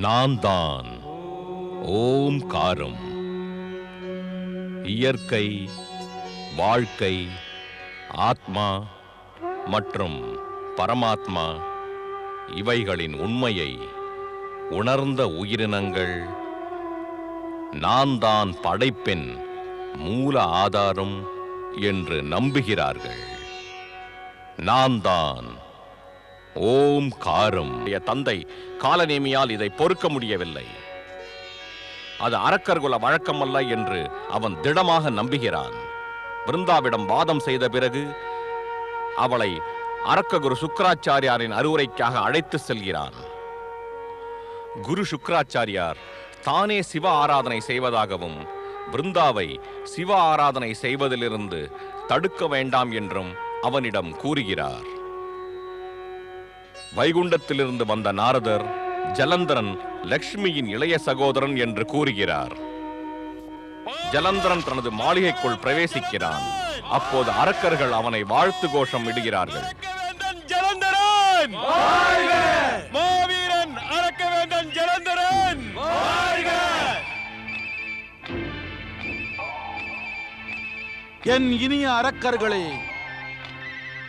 நான் தான் ஓம்காரம். இயற்கை, வாழ்க்கை, ஆத்மா மற்றும் பரமாத்மா இவைகளின் உண்மையை உணர்ந்த உயிரினங்கள் நான் தான் படைப்பின் மூல ஆதாரம் என்று நம்புகிறார்கள். நான் தான் ஓம்காரம். தந்தை காலநேமியால் இதை பொறுக்க முடியவில்லை. அது அரக்கர்குல வழக்கமல்ல என்று அவன் திடமாக நம்புகிறான். பிருந்தாவிடம் வாதம் செய்த பிறகு அவளை அரக்க குரு சுக்கராச்சாரியாரின் அறிவுரைக்காக அழைத்து செல்கிறான். குரு சுக்கராச்சாரியார் தானே சிவ ஆராதனை செய்வதாகவும் பிருந்தாவை சிவ ஆராதனை செய்வதிலிருந்து தடுக்க வேண்டாம் என்றும் அவனிடம் கூறுகிறார். வைகுண்டத்திலிருந்து வந்த நாரதர் ஜலந்தரன் லக்ஷ்மியின் இளைய சகோதரன் என்று கூறுகிறார். ஜலந்தரன் தனது மாளிகைக்குள் பிரவேசிக்கிறான். அப்போது அரக்கர்கள் அவனை வாழ்த்து கோஷம் இடுகிறார்கள். ஜலந்தரன் மாவீரன் அரக்கவேந்தன் ஜலந்தரன். என் இனிய அரக்கர்களே,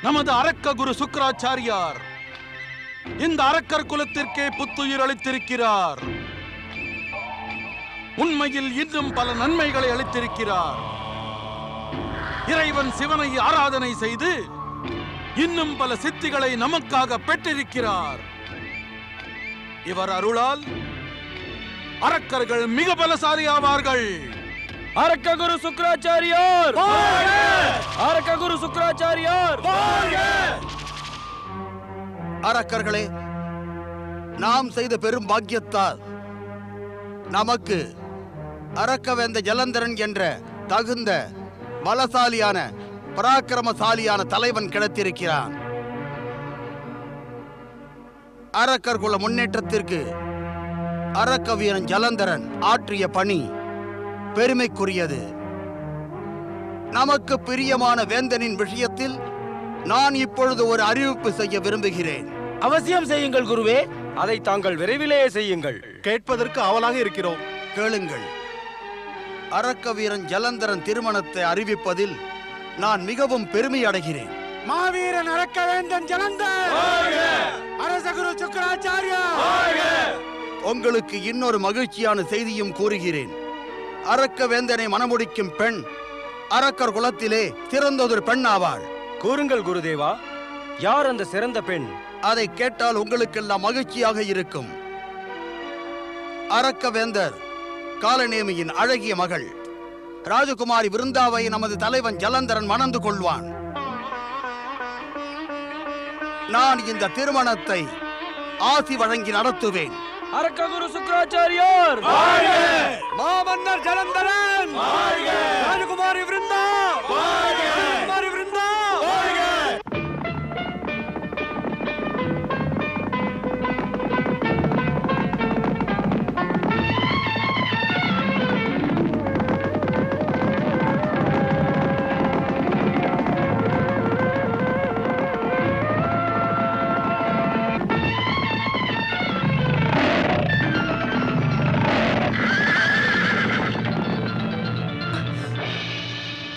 நமது அரக்க குரு சுக்கராச்சாரியார் இந்த அரக்கர் குலத்திற்கே புத்துயிர் அளித்திருக்கிறார். உண்மையில் இன்னும் பல நன்மைகளை அளித்திருக்கிறார். இறைவன் சிவனை ஆராதனை செய்து இன்னும் பல சித்திகளை நமக்காக பெற்றிருக்கிறார். இவர் அருளால் அரக்கர்கள் மிக பலசாலி ஆவார்கள். அரக்க குரு சுக்கராச்சாரியார், அரக்க குரு சுக்கராச்சாரியார். அரக்கர்களே, நாம் செய்த பெரும் பாக்கியத்தால் நமக்கு அரக்கவேந்த ஜலந்தரன் என்ற தகுந்த பலசாலியான பராக்கிரமசாலியான தலைவன் கிடைத்திருக்கிறான். அரக்கர் குல முன்னேற்றத்திற்கு அரக்க வீரன் ஜலந்தரன் ஆற்றிய பணி பெருமைக்குரியது. நமக்கு பிரியமான வேந்தனின் விஷயத்தில் நான் இப்பொழுது ஒரு அறிவிப்பு செய்ய விரும்புகிறேன். அவசியம் செய்யுங்கள் குருவே. அதை தாங்கள் விரைவிலேயே செய்யுங்கள். கேட்பதற்கு ஆவலாக இருக்கிறோம். கேளுங்கள். அரக்க வீரன் ஜலந்தரன் திருமணத்தை அறிவிப்பதில் நான் மிகவும் பெருமை அடைகிறேன். மாவீரன் அரக்கவேந்தன் ஜலந்தர், அரச குரு சுக்கராச்சாரியார். உங்களுக்கு இன்னொரு மகிழ்ச்சியான செய்தியும் கூறுகிறேன். அரக்க வேந்தனை மணமுடிக்கும் பெண் அரக்கர் குலத்திலே சிறந்ததொரு பெண் ஆவாள். கூறுங்கள் குருதேவா, யார் அந்த சிறந்த பெண்? அதை கேட்டால் உங்களுக்கெல்லாம் மகிழ்ச்சியாக இருக்கும். அரக்க வேந்தர் காலநேமியின் அழகிய மகள் ராஜகுமாரி விருந்தாவை நமது தலைவன் ஜலந்தரன் மணந்து கொள்வான். நான் இந்த திருமணத்தை ஆசி வழங்கி நடத்துவேன். அரக்க குரு சுக்கராச்சாரியார், மாமன்னர் ஜலந்தரன், ராஜகுமாரி விருந்தா, ராஜகுமாரி விருந்தா.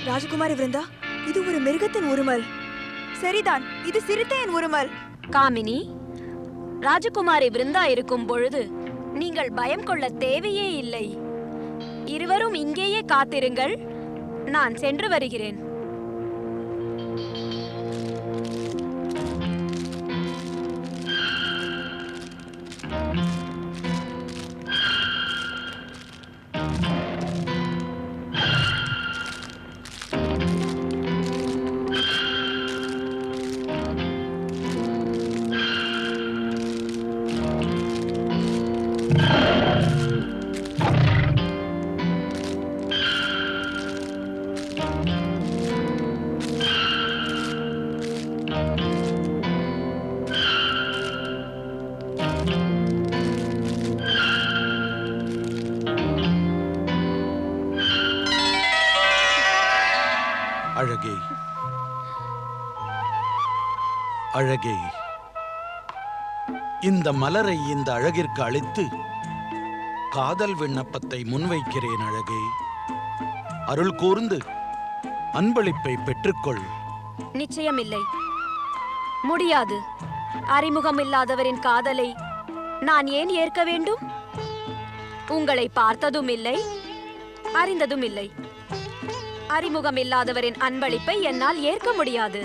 ராஜகுமாரி விருந்தா, இது ஒரு மிருகத்தின் உருமல். சரிதான், இது சிறுத்தையின் உருமல். காமினி, ராஜகுமாரி விருந்தா இருக்கும் பொழுது நீங்கள் பயம் கொள்ள தேவையே இல்லை. இருவரும் இங்கேயே காத்திருங்கள், நான் சென்று வருகிறேன். அழகே, அழகே, இந்த மலரை இந்த அழகிற்கு அளித்து காதல் விண்ணப்பத்தை முன்வைக்கிறேன் அழகே. அருள் கூர்ந்து அன்பளிப்பை பெற்றுக்கொள். நிச்சயமில்லை, முடியாது. அறிமுகம் இல்லாதவரின் காதலை நான் ஏன் ஏற்க வேண்டும்? உங்களை பார்த்ததும் இல்லை, அறிந்ததும் இல்லை. அறிமுகம் இல்லாதவரின் அன்பளிப்பை என்னால் ஏற்க முடியாது.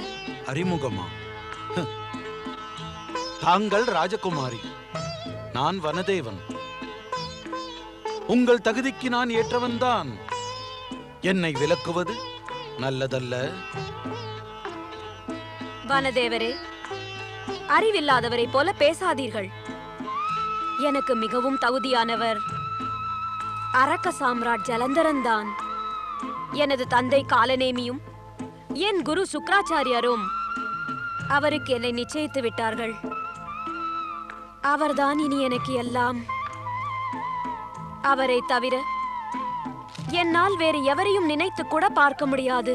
அறிமுகமா? தாங்கள் ராஜகுமாரி, நான் வனதேவன். உங்கள் தகுதிக்கு நான் ஏற்றவன்தான். என்னை விலக்குவது நல்லதல்ல. வனதேவரே, அறிவில்லாதவரை போல பேசாதீர்கள். எனக்கு மிகவும் தகுதியானவர் அரக்க சாம்ராட் ஜலந்தரன் தான். எனது தந்தை காலநேமியும் என் குரு சுக்ராச்சாரியாரும் அவருக்கு என்னை நிச்சயித்து விட்டார்கள். அவர்தான் இனி எனக்கு எல்லாம். அவரை தவிர என்னால் வேறு எவரையும் நினைத்து கூட பார்க்க முடியாது.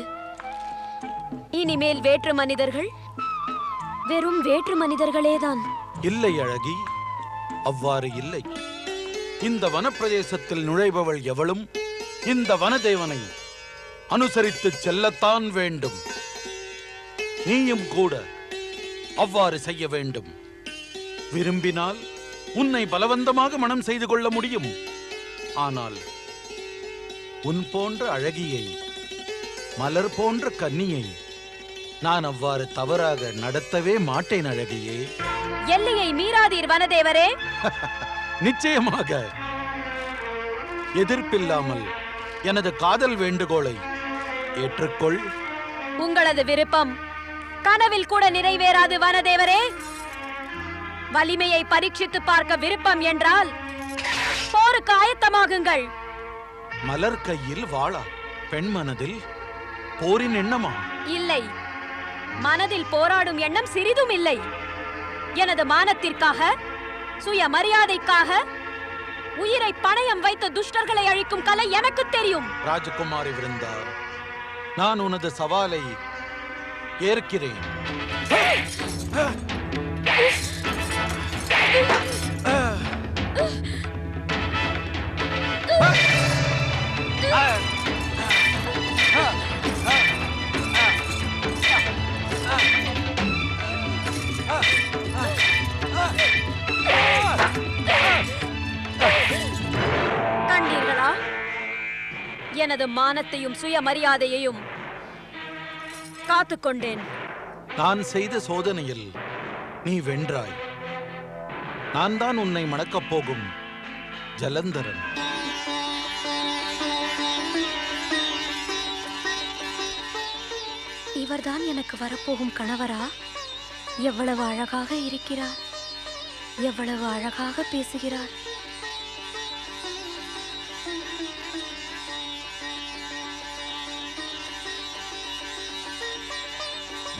இனிமேல் வேற்று மனிதர்கள் வெறும் வேற்று மனிதர்களேதான். இல்லை அழகி, அவ்வாறு இல்லை. இந்த வனப்பிரதேசத்தில் நுழைபவள் எவளும் இந்த வனதேவனை அனுசரித்து செல்லத்தான் வேண்டும். நீயும் கூட அவ்வாறு செய்ய வேண்டும். விரும்பினால் உன்னை பலவந்தமாக மனம் செய்து கொள்ள முடியும். ஆனால் உன் போன்ற அழகியை, மலர் போன்ற கன்னியை நான் அவ்வாறு தவறாக நடத்தவே மாட்டேன் அழகியே. எல்லையை மீறாதீர் வனதேவரே. நிச்சயமாக. எதிர்ப்பில்லாமல் எனது காதல் வேண்டுகோளை ஏற்றுக்கொள். உங்களது விருப்பம் கனவில் கூட நிறைவேறாது வனதேவரே. வலிமையை பரீட்சித்து பார்க்க விருப்பம் என்றால் போருக்கு ஆயத்தமாகுங்கள். மலர் கையில் வாளா? பெண் மனதில் போரின் எண்ணமா? இல்லை, மனதில் போராடும் எண்ணம் சிறிதும் இல்லை. எனது மானத்திற்காக, சுய மரியாதைக்காக உயிரை பணயம் வைத்த துஷ்டர்களை அழிக்கும் கலை எனக்கு தெரியும். ராஜகுமாரி விருந்தா, நான் உனது சவாலை ஏற்கிறேன். கண்டீர்களா? எனது மானத்தையும் சுயமரியாதையையும் காத்துக்கொண்டேன். நான் செய்த சோதனையில் நீ வென்றாய். நான் தான் உன்னை மணக்கப் போகும் ஜலந்தரன். இவர்தான் எனக்கு வரப்போகும் கணவரா? எவ்வளவு அழகாக இருக்கிறார், எவ்வளவு அழகாக பேசுகிறார்.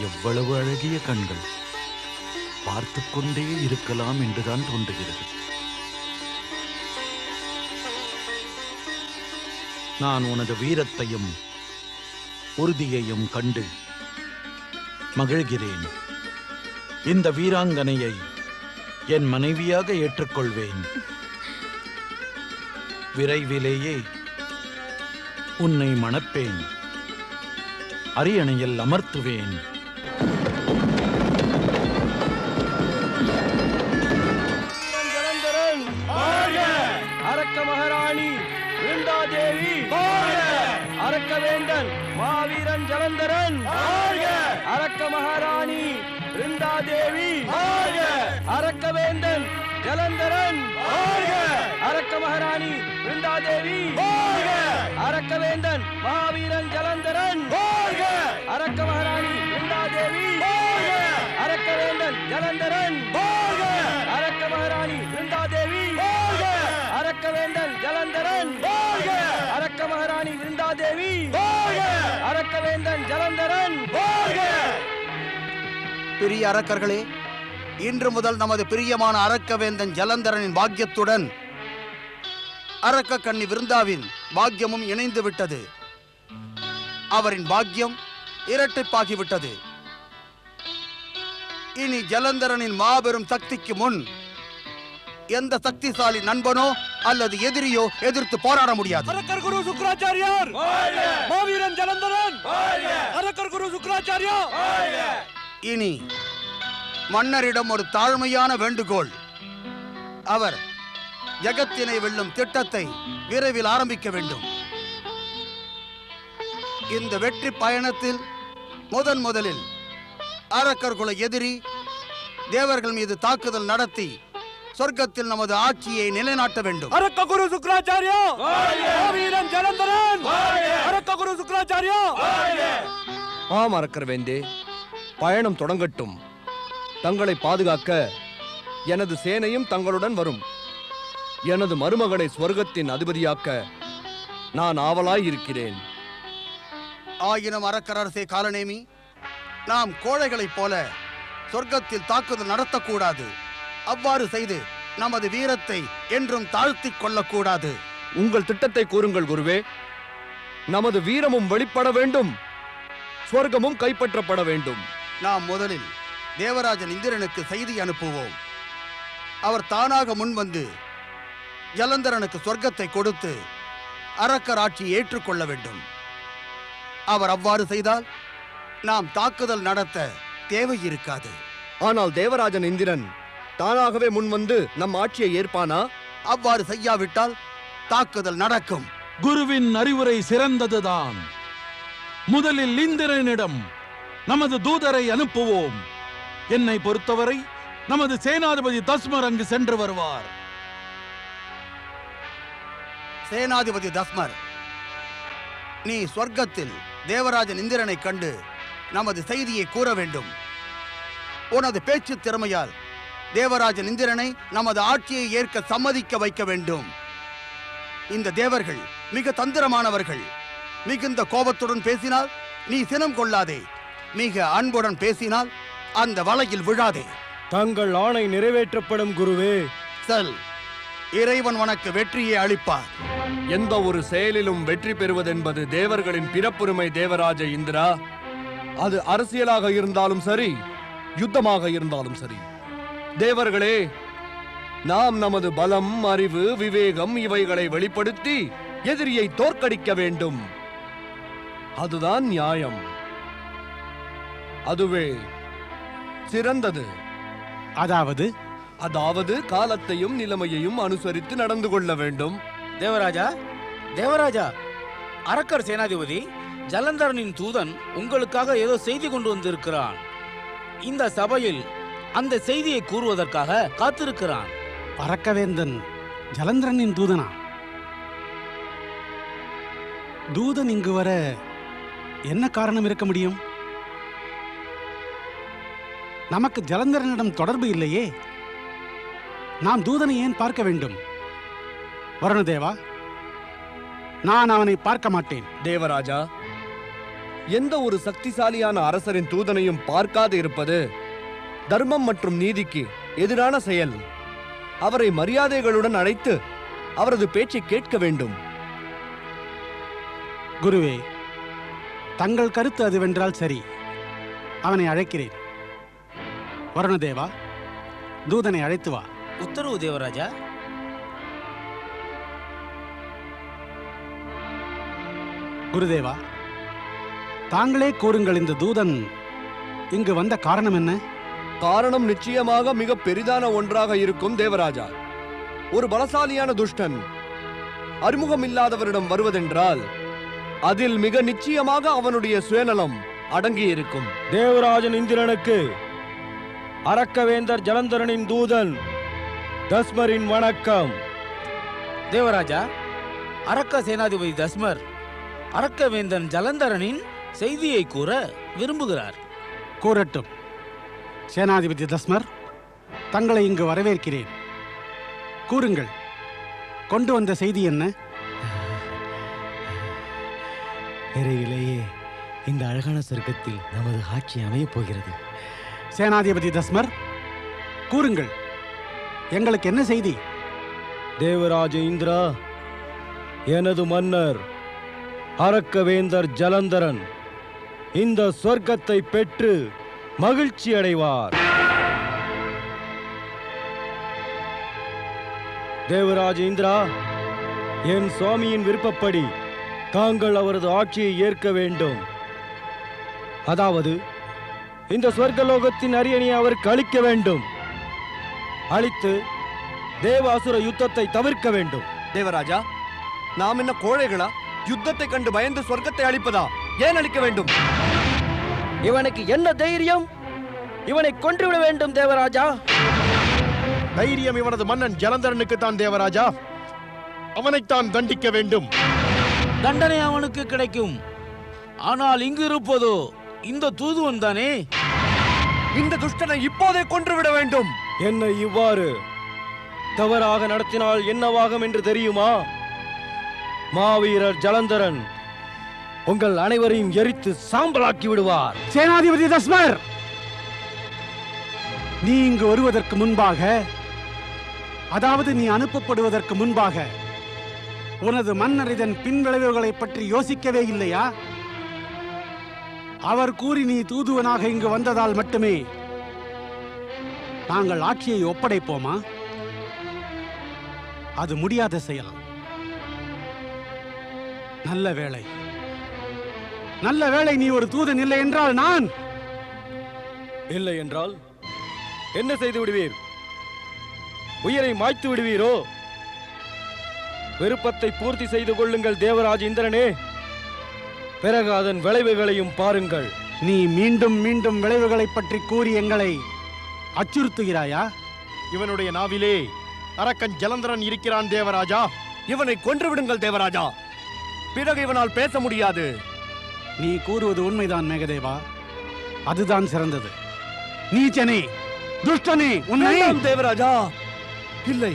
எவ்வளவு அழகிய கண்கள்! பார்த்து கொண்டே இருக்கலாம் என்றுதான் தோன்றுகிறது. நான் உனது வீரத்தையும் உறுதியையும் கண்டு மகிழ்கிறேன். இந்த வீராங்கனையை என் மனைவியாக ஏற்றுக்கொள்வேன். விரைவிலேயே உன்னை மணப்பேன், அரியணையில் அமர்த்துவேன். ஜலந்தரன் அரக்க மகாராணி விருந்தாதேவி, அரக்க வேந்தன் மாவீரன் ஜலந்தரன், அரக்க மகாராணி விருந்தாதேவி, அரக்க வேந்தன் ஜலந்தரன், அரக்க மகாராணி விருந்தாதேவி, அரக்க வேந்தன் மாவீரன் ஜலந்தரன், அரக்க மகாராணி விருந்தாதேவி, அரக்க வேந்தன் ஜலந்தரன், அரக்க மகாராணி விருந்தாதேவி, அரக்க வேந்தன் ஜலந்தரன், அரக்க மகாராணி விருந்தாதேவி, அரக்க வேந்தன் ஜலந்தரன். பிரிய அரக்கர்களே, இன்று முதல் நமது பிரியமான அரக்கவேந்தன் ஜலந்தரனின் பாக்கியத்துடன் அரக்க கன்னி விருந்தாவின் பாக்கியமும் இணைந்து விட்டது. அவரின் பாக்கியம் இரட்டிப்பாகிவிட்டது. இனி ஜலந்தரனின் மாபெரும் சக்திக்கு முன் எந்த சக்திசாலி நண்பனோ அல்லது எதிரியோ எதிர்த்து போராட முடியாது. அரக்கர் குரு சுக்ராச்சாரியார் மாவீரன் ஜலந்தரன் அரக்கர் குரு சுக்ராச்சாரியா. இனி மன்னரிடம் ஒரு தாழ்மையான வேண்டுகோள். அவர் ஜகத்தினை வெல்லும் திட்டத்தை விரைவில் ஆரம்பிக்க வேண்டும். இந்த வெற்றி பயணத்தில் முதலில் அரக்கர் குல எதிரி தேவர்கள் மீது தாக்குதல் நடத்தி சொர்க்கத்தில் நமது ஆட்சியை நிலைநாட்ட வேண்டும். அரக்க குரு சுக்ராச்சாரியா மாவீரன் ஜலந்தரன் அரக்க குரு சுக்ராச்சாரியா. ஆம் அரக்கர் வேந்தே, பயணம் தொடங்கட்டும். தங்களை பாதுகாக்க எனது சேனையும் தங்களுடன் வரும். எனது மருமகனை ஸ்வர்க்கத்தின் அதிபதியாக்க நான் ஆவலாய் இருக்கிறேன். ஆயினும் அரக்கரசே காலநேமி, நாம் கோழைகளைப் போல சொர்க்கத்தில் தாக்குதல் நடத்தக்கூடாது. அவ்வாறு செய்து நமது வீரத்தை என்றும் தாழ்த்திக் கொள்ளக்கூடாது. உங்கள் திட்டத்தை கூறுங்கள் குருவே. நமது வீரமும் வெளிப்பட வேண்டும், ஸ்வர்க்கமும் கைப்பற்றப்பட வேண்டும். நாம் முதலில் தேவராஜன் இந்திரனுக்கு செய்தி அனுப்புவோம். அவர் தானாக முன்வந்து ஜலந்தரனுக்கு சொர்க்கத்தை கொடுத்து அரக்கர் ஆட்சியை ஏற்றுக்கொள்ள வேண்டும். அவர் அவ்வாறு செய்தால் நாம் தாக்குதல் நடத்த தேவை இருக்காது. ஆனால் தேவராஜன் இந்திரன் தானாகவே முன்வந்து நம் ஆட்சியை ஏற்பானா? அவ்வாறு செய்யாவிட்டால் தாக்குதல் நடக்கும். குருவின் அறிவுரை சிறந்ததுதான். முதலில் இந்திரனிடம் நமது தூதரை அனுப்புவோம். என்னை பொறுத்தவரை நமது சேனாதிபதி தஸ்மர் அங்கு சென்று வருவார். சேனாதிபதி தஸ்மர், நீ சொர்க்கத்தில் தேவராஜன் இந்திரனை கண்டு நமது செய்தியை கூற வேண்டும். உனது பேச்சு திறமையால் தேவராஜன் இந்திரனை நமது ஆட்சியை ஏற்க சம்மதிக்க வைக்க வேண்டும். இந்த தேவர்கள் மிக தந்திரமானவர்கள். மிகுந்த கோபத்துடன் பேசினால் நீ சினம் கொள்ளாதே. மிக அன்புடன் பேசினால் அந்த வலையில் விழாதே. தங்கள் ஆணை நிறைவேற்றப்படும் குருவே. செல், இறைவன் உனக்கு வெற்றியை அளிப்பார். எந்த ஒரு செயலிலும் வெற்றி பெறுவதென்பது தேவர்களின் பிறப்புரிமை தேவராஜ இந்திரா. அது அரசியலாக இருந்தாலும் சரி, யுத்தமாக இருந்தாலும் சரி. தேவர்களே, நாம் நமது பலம், அறிவு, விவேகம் இவைகளை வெளிப்படுத்தி எதிரியை தோற்கடிக்க வேண்டும். அதுதான் நியாயம். அதுவே சிறந்தது. அதாவது காலத்தையும் நிலைமையையும் அனுசரித்து நடந்து கொள்ள வேண்டும். தேவராஜா, அரக்கர் சேனாதிபதி ஜலந்தரனின் தூதன் உங்களுக்காக ஏதோ செய்தி கொண்டு வந்திருக்கிறான். இந்த சபையில் அந்த செய்தியை கூறுவதற்காக காத்திருக்கிறான். அரக்கவேந்தன் ஜலந்தரனின் தூதனா? தூதன் இங்கு வர என்ன காரணம் இருக்க முடியும்? நமக்கு ஜலந்தரனிடம் தொடர்பு இல்லையே. நாம் தூதனை ஏன் பார்க்க வேண்டும்? வருணதேவா, நான் அவனை பார்க்க மாட்டேன். தேவராஜா, எந்த ஒரு சக்திசாலியான அரசரின் தூதனையும் பார்க்காது இருப்பது தர்மம் மற்றும் நீதிக்கு எதிரான செயல். அவரை மரியாதைகளுடன் அழைத்து அவரது பேச்சை கேட்க வேண்டும். குருவே, தங்கள் கருத்து அதுவென்றால் சரி. அவனை அழைக்கிறேன். வருணதேவா, தூதனை அழைத்து வா. உத்தரவு தேவராஜா. குருதேவா, தாங்களே கூறுங்கள், இந்த தூதன் இங்கு வந்த காரணம் என்ன? காரணம் நிச்சயமாக மிக பெரிதான ஒன்றாக இருக்கும் தேவராஜா. ஒரு பலசாலியான துஷ்டன் அறிமுகம் இல்லாதவரிடம் வருவதென்றால் அதில் மிக நிச்சயமாக அவனுடைய சுயநலம் அடங்கி இருக்கும். தேவராஜன் இந்திரனுக்கு அரக்கவேந்தர் ஜலந்தரனின் தூதன் தஸ்மரின் வணக்கம். தேவராஜா, அரக்க சேனாதிபதி தஸ்மர் அரக்கவேந்தன் ஜலந்தரனின் செய்தியை கூற விரும்புகிறார். கூறட்டும். சேனாதிபதி தஸ்மர், தங்களை இங்கு வரவேற்கிறேன். கூறுங்கள், கொண்டு வந்த செய்தி என்ன? விரைவிலேயே இந்த அழகான சொர்க்கத்தில் நமது ஆட்சி அமையப் போகிறது. சேனாதிபதி தஸ்மர், கூறுங்கள், எங்களுக்கு என்ன செய்தி? தேவராஜ இந்திரா, எனது மன்னர் அரக்கவேந்தர் ஜலந்தரன் இந்த சொர்க்கத்தை பெற்று மகிழ்ச்சி அடைவார். தேவராஜ இந்திரா, என் சுவாமியின் விருப்பப்படி தாங்கள் அவரது ஆட்சியை ஏற்க வேண்டும். அதாவது இந்த ஸ்வர்கலோகத்தின் அரியணையை அவருக்கு அளிக்க வேண்டும். அளித்து தேவ அசுர யுத்தத்தை தவிர்க்க வேண்டும். தேவராஜா, நாம் என்ன கோழைகளா? யுத்தத்தை கண்டு பயந்து சொர்க்கத்தை அளிப்பதா? ஏன் அளிக்க வேண்டும்? இவனுக்கு என்ன தைரியம்? இவனை கொன்றுவிட வேண்டும் தேவராஜா. தைரியம் இவனது மன்னன் ஜலந்தரனுக்கு தான் தேவராஜா. அவனைத்தான் தண்டிக்க வேண்டும். தண்டனை அவனுக்கு கிடைக்கும். ஆனால் இங்கு இருப்பதோ இந்த தூதுவன் தானே. இந்த துஷ்டனை இப்போதே கொன்றுவிட வேண்டும். என்னை இவ்வாறு தவறாக நடத்தினால் என்னவாகும் என்று தெரியுமா? மாவீரர் ஜலந்தரன் உங்கள் அனைவரையும் எரித்து சாம்பலாக்கி விடுவார். சேனாதிபதி தஸ்மர், நீ இங்கு வருவதற்கு முன்பாக, அதாவது நீ அனுப்பப்படுவதற்கு முன்பாக, உனது மன்னர் இதன் பின்விளைவுகளை பற்றி யோசிக்கவே இல்லையா? அவர் கூறி நீ தூதுவனாக இங்கு வந்ததால் மட்டுமே நாங்கள் ஆட்சியை ஒப்படைப்போமா? அது முடியாத செயல். நல்ல வேளை, நல்ல வேளை நீ ஒரு தூதன் இல்லை என்றால் நான். இல்லை என்றால் என்ன செய்து விடுவீர்? உயிரை மாய்த்து விடுவீரோ? விருப்பத்தை பூர்த்தி செய்து கொள்ளுங்கள் தேவராஜ இந்திரனே. பிறகு அதன் விளைவுகளையும் பாருங்கள். நீ மீண்டும் மீண்டும் விளைவுகளை பற்றி கூறி எங்களை அச்சுறுத்துகிறாயா? இவனுடைய நாவிலே அரக்கன் ஜலந்தரன் இருக்கிறான் தேவராஜா. இவனை கொன்று விடுங்கள் தேவராஜா. பிறகு இவனால் பேச முடியாது. நீ கூறுவது உண்மைதான் மேகதேவா. அதுதான் சிறந்தது. நீச்சனே, துஷ்டனே, உன்னை வேண்டாம் தேவராஜா. இல்லை,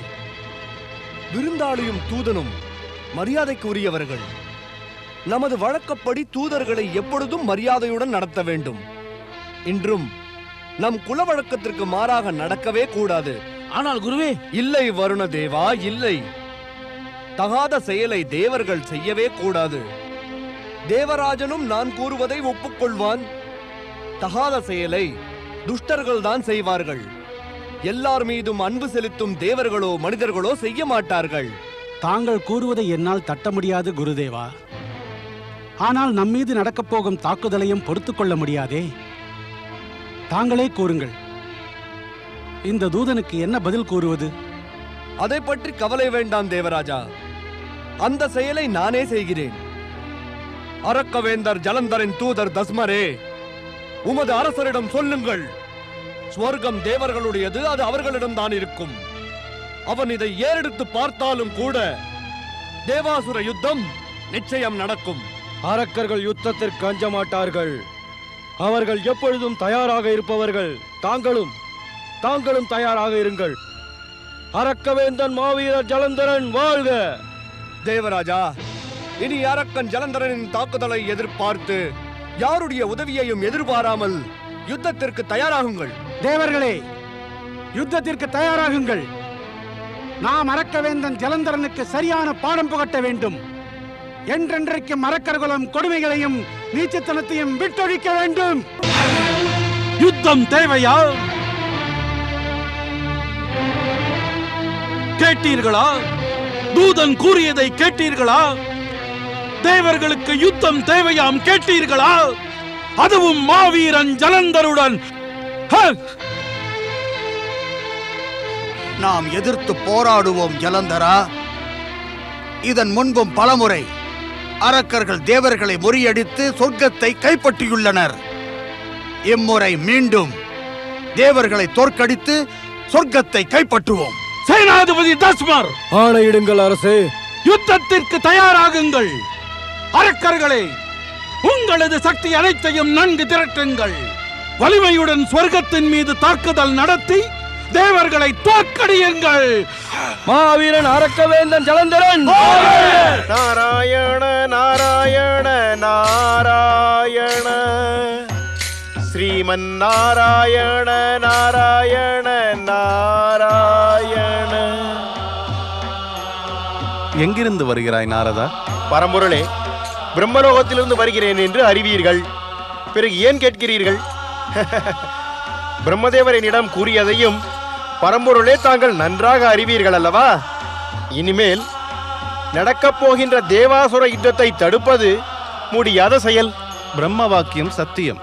விருந்தாளியும் தூதனும் மரியாதைக்கு உரியவர்கள். நமது வழக்கப்படி தூதர்களை எப்பொழுதும் மரியாதையுடன் நடத்த வேண்டும். இன்றும் நம் குல வழக்கத்திற்கு மாறாக நடக்கவே கூடாது. ஆனால் குருவே, இல்லை வருண தேவா, இல்லை. தகாத செயலை தேவர்கள் செய்யவே கூடாது. தேவராஜனும் நான் கூறுவதை ஒப்புக்கொள்வான். தகாத செயலை துஷ்டர்கள் தான் செய்வார்கள். எல்லார் மீதும் அன்பு செலுத்தும் தேவர்களோ மனிதர்களோ செய்ய மாட்டார்கள். தாங்கள் கூறுவதை என்னால் தட்ட முடியாது குருதேவா. ஆனால் நம்மீது நடக்கப் போகும் தாக்குதலையும் பொறுத்துக் கொள்ள முடியாதே. தாங்களே கூறுங்கள், இந்த தூதனுக்கு என்ன பதில் கூறுவது? அதை பற்றி கவலை வேண்டாம் தேவராஜா. அந்த செயலை நானே செய்கிறேன். அரக்கவேந்தர் ஜலந்தரின் தூதர் தஸ்மரே, உமது அரசரிடம் சொல்லுங்கள், ஸ்வர்க்கம் தேவர்களுடையது, அது அவர்களிடம் தான் இருக்கும். அவன் இதை ஏறெடுத்து பார்த்தாலும் கூட தேவாசுர யுத்தம் நிச்சயம் நடக்கும். அரக்கர்கள் யுத்தத்திற்கு அஞ்ச மாட்டார்கள். அவர்கள் எப்பொழுதும் தயாராக இருப்பவர்கள். தாங்களும் தயாராக இருங்கள். அரக்கவேந்தன் மாவீரர் ஜலந்தரன் வாழ்க! தேவராஜா, இனி அரக்கன் ஜலந்தரனின் தாக்குதலை எதிர்பார்த்து யாருடைய உதவியையும் எதிர்பாராமல் யுத்தத்திற்கு தயாராகுங்கள். தேவர்களே, யுத்தத்திற்கு தயாராகுங்கள். நாம் அரக்கவேந்தன் ஜலந்தரனுக்கு சரியான பாடம் புகட்ட வேண்டும். என்றென்றைக்கும் அரக்கர்குலம் கொடுமைகளையும் நீச்சத்தனத்தையும் விட்டொழிக்க வேண்டும். யுத்தம் தேவையா? கேட்டீர்களா? தூதன் கூறியதை கேட்டீர்களா? தேவர்களுக்கு யுத்தம் தேவையாம், கேட்டீர்களா? அதுவும் மாவீரன் ஜலந்தருடன். நாம் எதிர்த்து போராடுவோம் ஜலந்தரா. இதன் முன்பும் பலமுறை அரக்கர்கள் தேவர்களை முறியடித்து சொர்க்கத்தை கைப்பற்றியுள்ளனர். இம்முறை மீண்டும் தேவர்களை தோற்கடித்து சொர்க்கத்தை கைப்பற்றுவோம். சேனாதிபதி தஸ்மர், ஆணையிடுங்கள் அரசே. யுத்தத்திற்கு தயாராகுங்கள். அரக்கர்களே, உங்களது சக்தி அனைத்தையும் நன்கு திரட்டுங்கள். வலிமையுடன் சொர்க்கத்தின் மீது தாக்குதல் நடத்தி தேவர்களை தோற்கடியுங்கள். மாவீரன் அரக்கவேந்தன் ஜலந்தரன். நாராயண நாராயண நாராயண ஸ்ரீமன் நாராயண நாராயண நாராயண. எங்கிருந்து வருகிறாய் நாரதா? பரம்பொருளே, பிரம்மலோகத்திலிருந்து வருகிறேன் என்று அறிவீர்கள். பிறகு ஏன் கேட்கிறீர்கள்? பிரம்மதேவர் என்னிடம் கூறியதையும் பரம்பொருளே தாங்கள் நன்றாக அறிவீர்கள் அல்லவா? இனிமேல் நடக்கப் போகின்ற தேவாசுர யுத்தத்தை தடுப்பது முடியாத செயல். பிரம்ம வாக்கியம் சத்தியம்.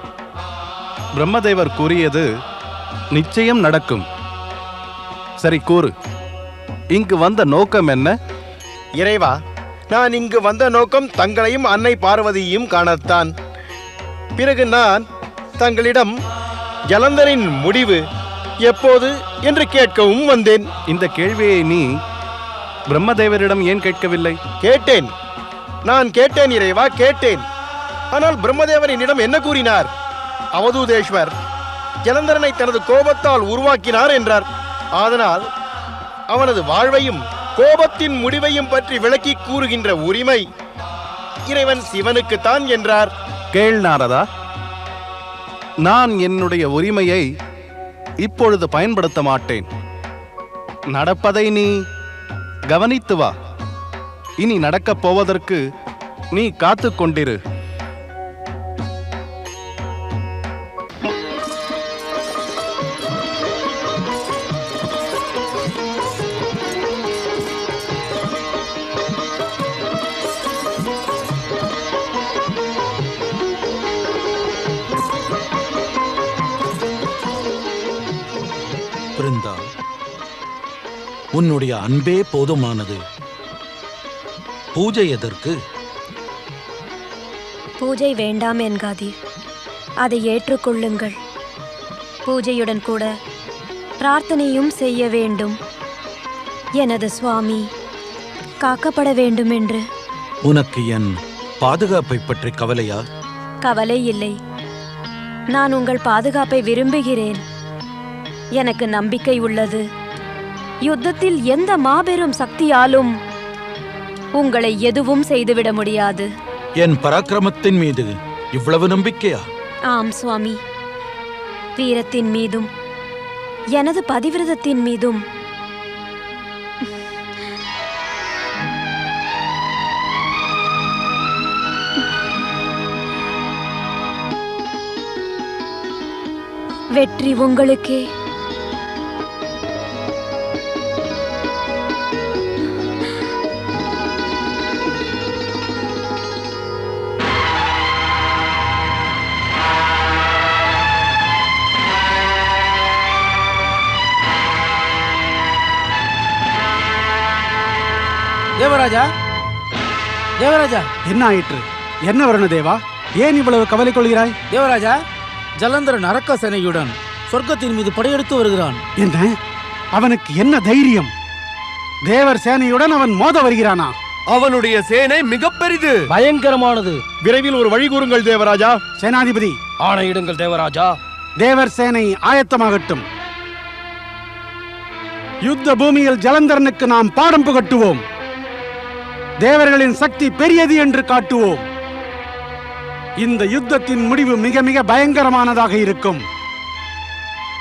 பிரம்மதேவர் கூறியது நிச்சயம் நடக்கும். சரி கூறு, இங்கு வந்த நோக்கம் என்ன? இறைவா, நான் இங்கு வந்த நோக்கம் தங்களையும் அன்னை பார்வதியையும் காணத்தான். பிறகு நான் தங்களிடம் ஜலந்தரின் முடிவு எப்போது என்று கேட்கவும் வந்தேன். இந்த கேள்வியை நீ பிரம்மதேவரிடம் ஏன் கேட்கவில்லை? கேட்டேன், நான் கேட்டேன் இறைவா, கேட்டேன். ஆனால் பிரம்மதேவர் என்னிடம் என்ன கூறினார்? அவதூதேஸ்வர் ஜலந்தரனை தனது கோபத்தால் உருவாக்கினார் என்றார். அதனால் அவனது வாழ்வையும் கோபத்தின் முடிவையும் பற்றி விளக்கி கூறுகின்ற உரிமை இறைவன் சிவனுக்குத்தான் என்றார். கேள் நாரதா, நான் என்னுடைய உரிமையை இப்பொழுது பயன்படுத்த மாட்டேன். நடப்பதை நீ கவனித்து வா. இனி நடக்கப் போவதற்கு நீ காத்துக் கொண்டிரு. பிருந்தா, உன்னுடைய அன்பே போதுமானது. பூஜை எதற்கு? பூஜை வேண்டாம் என்காதீர், அதை ஏற்றுக்கொள்ளுங்கள். பூஜையுடன் கூட பிரார்த்தனையும் செய்ய வேண்டும். எனது சுவாமி காக்கப்பட வேண்டும் என்று. உனக்கு என் பாதுகாப்பை பற்றி கவலையா? கவலை இல்லை, நான் உங்கள் பாதுகாப்பை விரும்புகிறேன். எனக்கு நம்பிக்கை உள்ளது. யுத்தத்தில் எந்த மாபெரும் சக்தியாலும் உங்களை எதுவும் செய்துவிட முடியாது. என் பராக்கிரமத்தின் மீது இவ்வளவு நம்பிக்கையா? ஆம் சுவாமி, வீரத்தின் மீதும் எனது பதிவிரதத்தின் மீதும். வெற்றி உங்களுக்கே. தேவராஜா, தேவராஜா, என்ன ஆயிற்று? என்ன வருணதேவா, ஏன் இவ்வளவு கவலை கொள்கிறாய்? தேவராஜா, ஜலந்தரன் அரக்க சேனையுடன் சொர்க்கத்தின் மீது படையெடுத்து வருகிறான். என்ன? அவனுக்கு என்ன தைரியம்? தேவர் சேனையுடன் அவன் மோத வருகிறானா? அவனுடைய சேனை மிக பெரிது, பயங்கரமானது. விரைவில் ஒரு வழி கூறுங்கள் தேவராஜா. சேனாதிபதி, ஆணையிடுங்கள் தேவராஜா. தேவர் சேனை ஆயத்தமாகட்டும். யுத்த பூமியில் ஜலந்தரனுக்கு நாம் பாடம் புகட்டுவோம். தேவர்களின் சக்தி பெரியது என்று காட்டுவோம். இந்த யுத்தத்தின் முடிவு மிக மிக பயங்கரமானதாக இருக்கும்.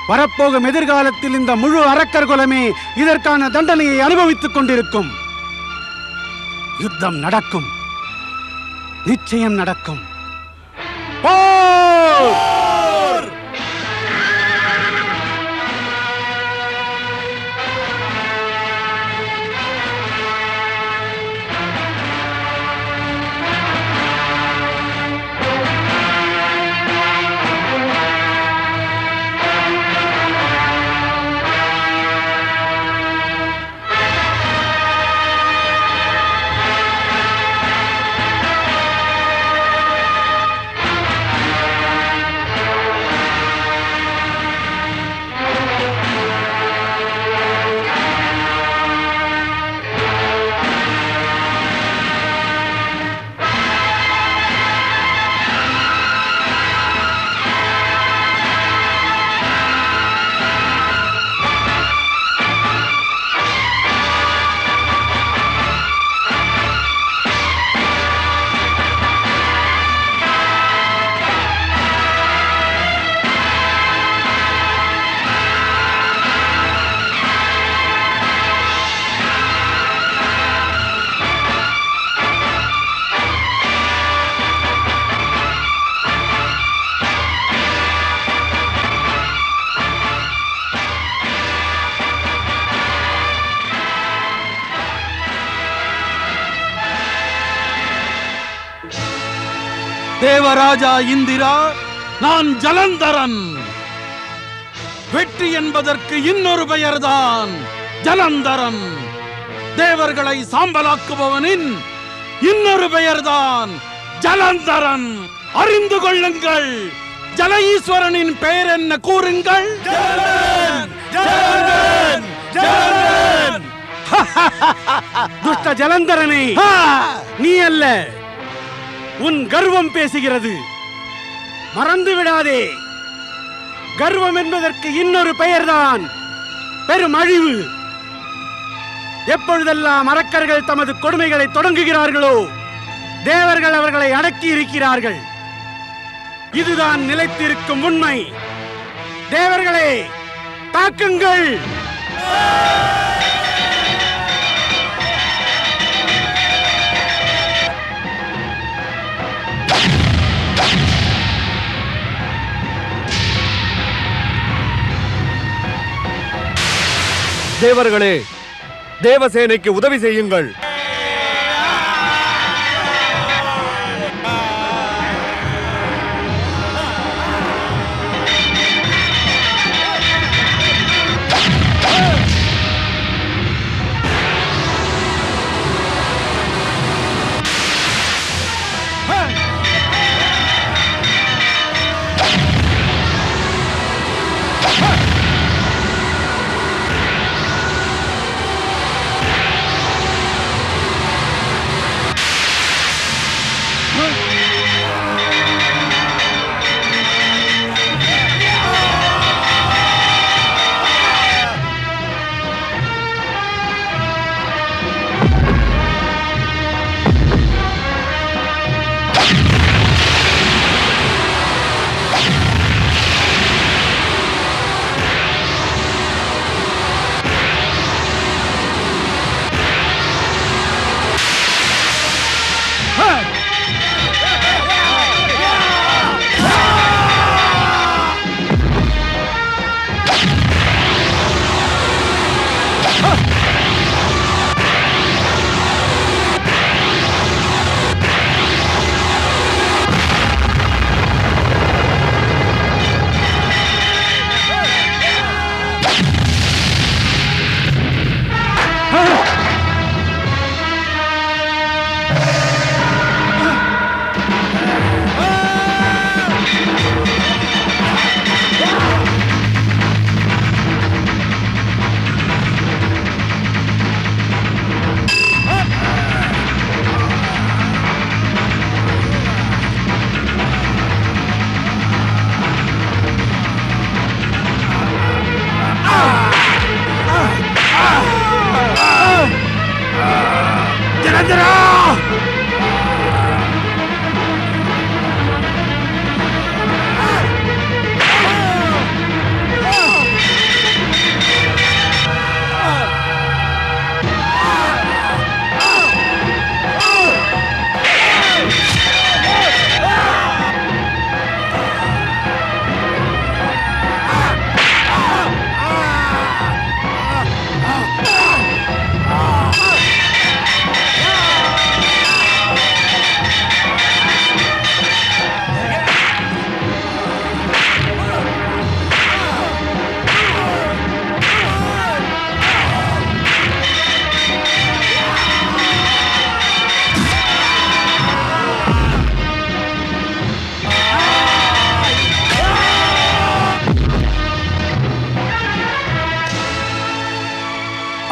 வரப்போகும் எதிர்காலத்தில் இந்த முழு அரக்கர் குலமே இதற்கான தண்டனையை அனுபவித்துக் கொண்டிருக்கும். யுத்தம் நடக்கும், நிச்சயம் நடக்கும். போர்! தேவராஜா இந்திரா, நான் ஜலந்தரன். வெற்றி என்பதற்கு இன்னொரு பெயர்தான் ஜலந்தரன். தேவர்களை சாம்பலாக்குபவனின் இன்னொரு பெயர்தான் ஜலந்தரன். அறிந்து கொள்ளுங்கள். ஜல ஈஸ்வரனின் பெயர் என்ன கூறுங்கள்? துஷ்ட ஜலந்தரனே, நீ அல்ல, உன் கர்வம் பேசுகிறது. மறந்து விடாதே, கர்வம் என்பதற்கு இன்னொரு பெயர்தான் பெரும் அழிவு. எப்பொழுதெல்லாம் அரக்கர்கள் தமது கொடுமைகளை தொடங்குகிறார்களோ, தேவர்கள் அவர்களை அடக்கி இருக்கிறார்கள். இதுதான் நிலைத்திருக்கும் உண்மை. தேவர்களே, தாக்குங்கள். தேவர்களே, தேவசேனைக்கு உதவி செய்யுங்கள்.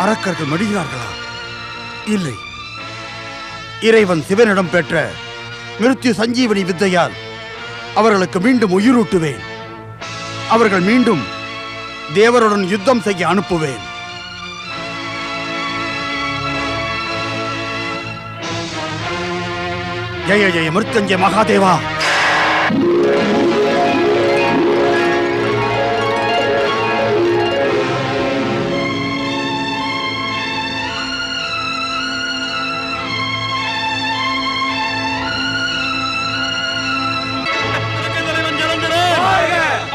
அரக்கர்கள் மடிகிறார்களா? இல்லை. இறைவன் சிவனிடம் பெற்ற மிருத்யு சஞ்சீவனி வித்தையால் அவர்களுக்கு மீண்டும் உயிரூட்டுவேன். அவர்கள் மீண்டும் தேவருடன் யுத்தம் செய்ய அனுப்புவேன். ஜெய ஜெய மிருத்யுஞ்சய மகாதேவா.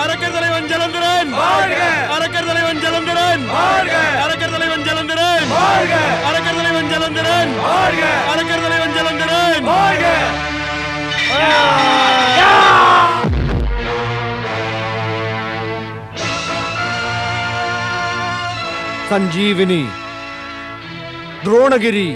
அரக்கர் தலைவன் ஜலந்தரன், அரக்கர் தலைவன் ஜலந்தரன், அரக்கர் தலைவன் ஜலந்தரன், அரக்கர் தலைவன் ஜலந்தரன், அரக்கர் தலைவன் ஜலந்தரன். சஞ்சீவினி துரோணகிரி.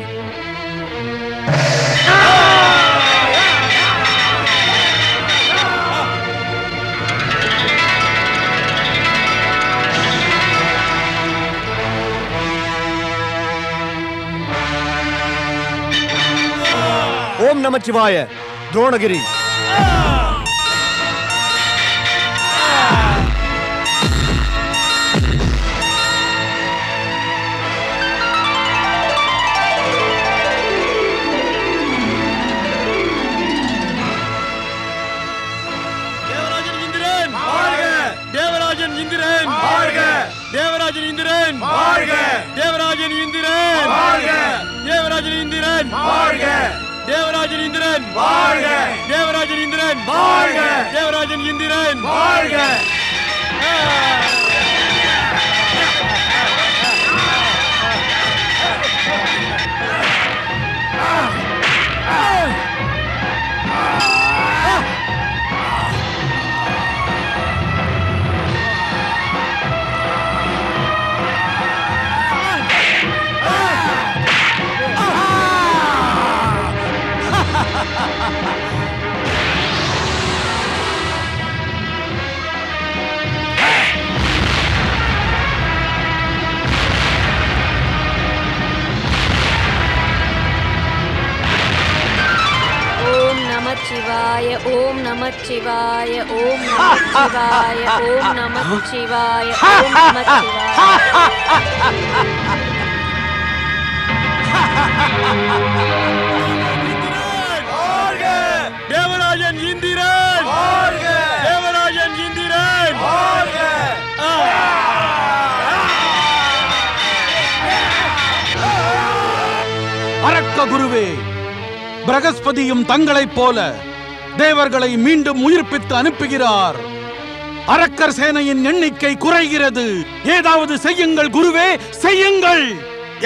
ஓம் நமச்சிவாய துரோணகிரி. தேவராஜன் இந்திரன் வாழ்க! தேவராஜன் இந்திரன் வாழ்க! தேவராஜன் இந்திரன் வாழ்க! தேவராஜன் இந்திரன் வாழ்க! தேவராஜன் இந்திரன் வாழ்க! தேவராஜன் இந்திரன் வாழ்க! தேவராஜன் இந்திரன் வாழ்க! சிவாய ஓம் நமச்சிவாய ஓம் நமச்சிவாய ஓம் நமச்சிவாய ஓம் நமச்சிவாய. தேவராஜன் இந்திரன் தேவராஜன் இந்திரன் அரக்க குருவே, பிரகஸ்பதியும் தங்களைப் போல தேவர்களை மீண்டும் உயிர்ப்பித்து அனுப்புகிறார். அரக்கர் சேனையின் எண்ணிக்கை குறைகிறது. ஏதாவது செய்யுங்கள் குருவே, செய்யுங்கள்.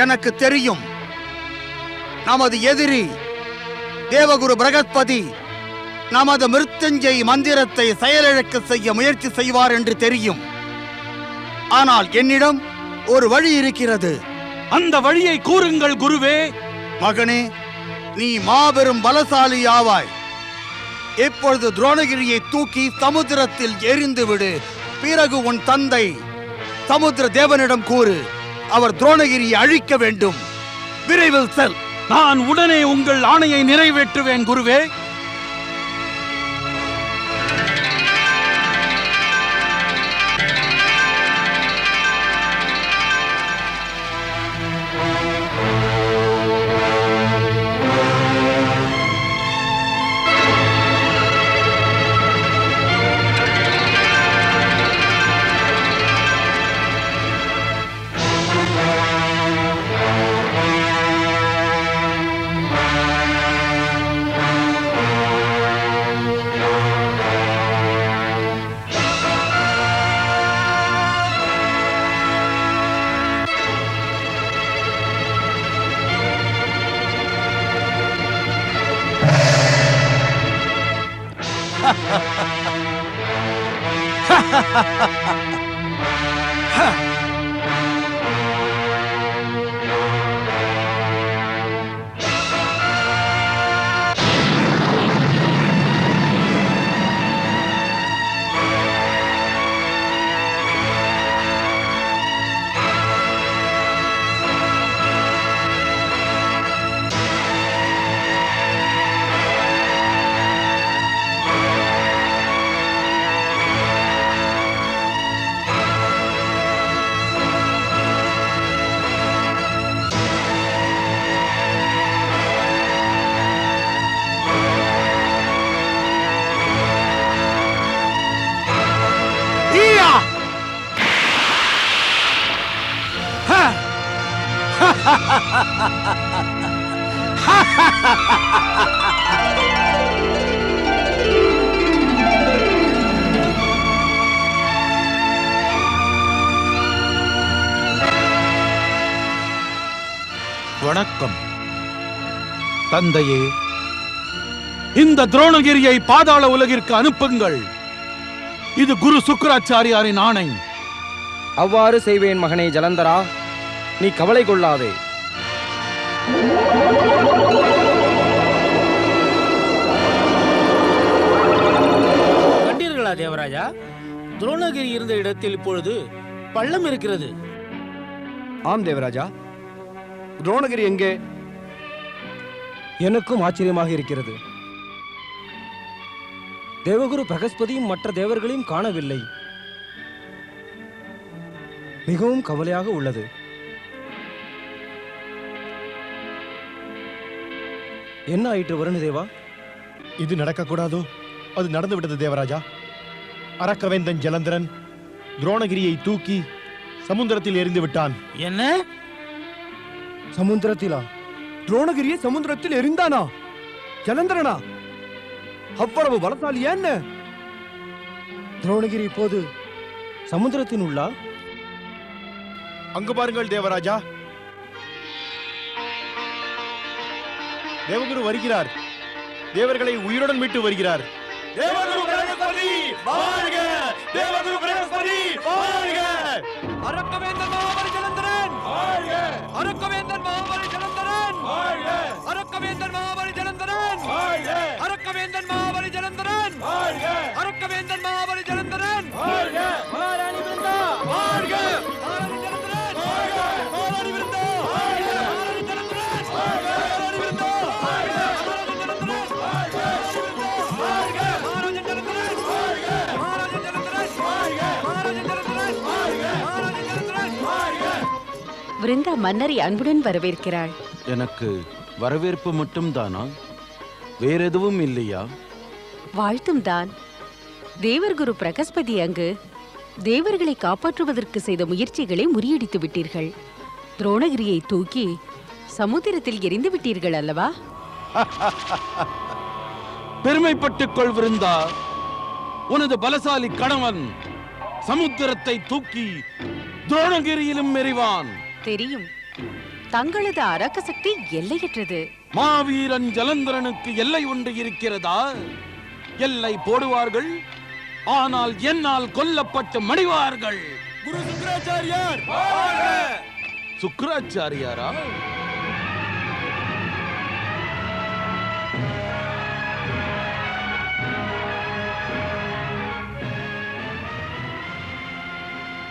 எனக்கு தெரியும், நமது எதிரி தேவகுரு பிரகஸ்பதி நமது மிருத்யுஞ்சய் மந்திரத்தை செயலிழக்க செய்ய முயற்சி செய்வார் என்று தெரியும். ஆனால் என்னிடம் ஒரு வழி இருக்கிறது. அந்த வழியை கூறுங்கள் குருவே. மகனே, நீ மாபெரும் பலசாலி ஆவாய். இப்பொழுது துரோணகிரியை தூக்கி சமுத்திரத்தில் எரிந்து விடு. பிறகு உன் தந்தை சமுத்திர தேவனிடம் கூறு, அவர் துரோணகிரியை அழிக்க வேண்டும். விரைவில் செல். நான் உடனே உங்கள் ஆணையை நிறைவேற்றுவேன் குருவே. வணக்கம் தந்தையே. இந்த துரோணகிரியை பாதாள உலகிற்கு அனுப்புங்கள். இது குரு சுக்கிராச்சாரியாரின் ஆணை. அவ்வாறு செய்வேன் மகனே ஜலந்தரா. நீ கவலை கொள்ளாதே. கண்டீர்களா தேவராஜா? துரோணகிரி இருந்த இடத்தில் இப்பொழுது பள்ளம் இருக்கிறது. ஆம் தேவராஜா. துரோணகிரி எங்கே? எனக்கும் ஆச்சரியமாக இருக்கிறது. தேவகுரு பிரகஸ்பதியும் மற்ற தேவர்களையும் காணவில்லை. மிகவும் கவலையாக உள்ளது. என்ன ஆயிற்று வருணதேவா? இது நடக்கக்கூடாதோ? அது நடந்துவிட்டது தேவராஜா. அரக்கவேந்தன் ஜலந்தரன் துரோணகிரியை தூக்கி சமுத்திரத்தில் எறிந்து விட்டான். என்ன? சமுத்திரத்திலா? துரோணகிரியை சமுத்திரத்தில் எரிந்தானா? ஜலந்தரனா? அவ்வளவு பலசாலி என்ன? துரோணகிரி இப்போது சமுத்திரத்தின் உள்ளா? அங்கு பாருங்கள் தேவராஜா, தேவகுரு வருகிறார். தேவர்களை உயிருடன் மீட்டு வருகிறார். தேவகுரு பிரகஸ்பதி வாழ்க! தேவகுரு பிரகஸ்பதி வாழ்க! அரக்கவேந்தன் மாபலி ஜலந்தரன் வாழ்க! அரக்கவேந்தன் மாபலி ஜலந்தரன் வாழ்க! அரக்கவேந்தன் மாபலி ஜலந்தரன் வாழ்க! அரக்கவேந்தன் மாபலி ஜலந்தரன் வாழ்க! அரக்கவேந்தன் மாபலி ஜலந்தரன் வாழ்க! மகாராணி விருந்தா வாழ்க! மகாராணி ஜலந்தரன் வாழ்க! மகாராணி விருந்தா வாழ்க! மகாராணி ஜலந்தரன் வாழ்க! மகாராணி விருந்தா வாழ்க! மகாராணி ஜலந்தரன் வாழ்க! வாழ்க! மகாராணி ஜலந்தரன் வாழ்க! மகாராணி ஜலந்தரன் வாழ்க! மகாராணி ஜலந்தரன் வாழ்க! மகாராணி ஜலந்தரன் வாழ்க! விருந்தா மன்னரை அன்புடன் வரவேற்கிறாள். எனக்கு வரவேற்பு மட்டும்தானா? வேற எதுவும் இல்லையா? வாழ்த்தும் தான். தேவர் குரு பிரகஸ்பதி அங்கு தேவர்களை காப்பாற்றுவதற்கு செய்த முயற்சிகளை முறியடித்து விட்டீர்கள். துரோணகிரியை தூக்கி சமுத்திரத்தில் எரிந்து விட்டீர்கள் அல்லவா? பெருமைப்பட்டுக் கொள் விருந்தா. உனது பலசாலி கணவன் சமுத்திரத்தை தூக்கி துரோணகிரியிலும் எறிவான். தெரியும். தங்களது அரக்க சக்தி எல்லையற்றது. மாவீரன் ஜலந்தரனுக்கு எல்லை ஒன்று இருக்கிறதா? எல்லை போடுவார்கள், ஆனால் என்னால் கொல்லப்பட்டு மடிவார்கள். குரு சுக்கிராச்சாரியார் சுக்கிராச்சாரியாரா?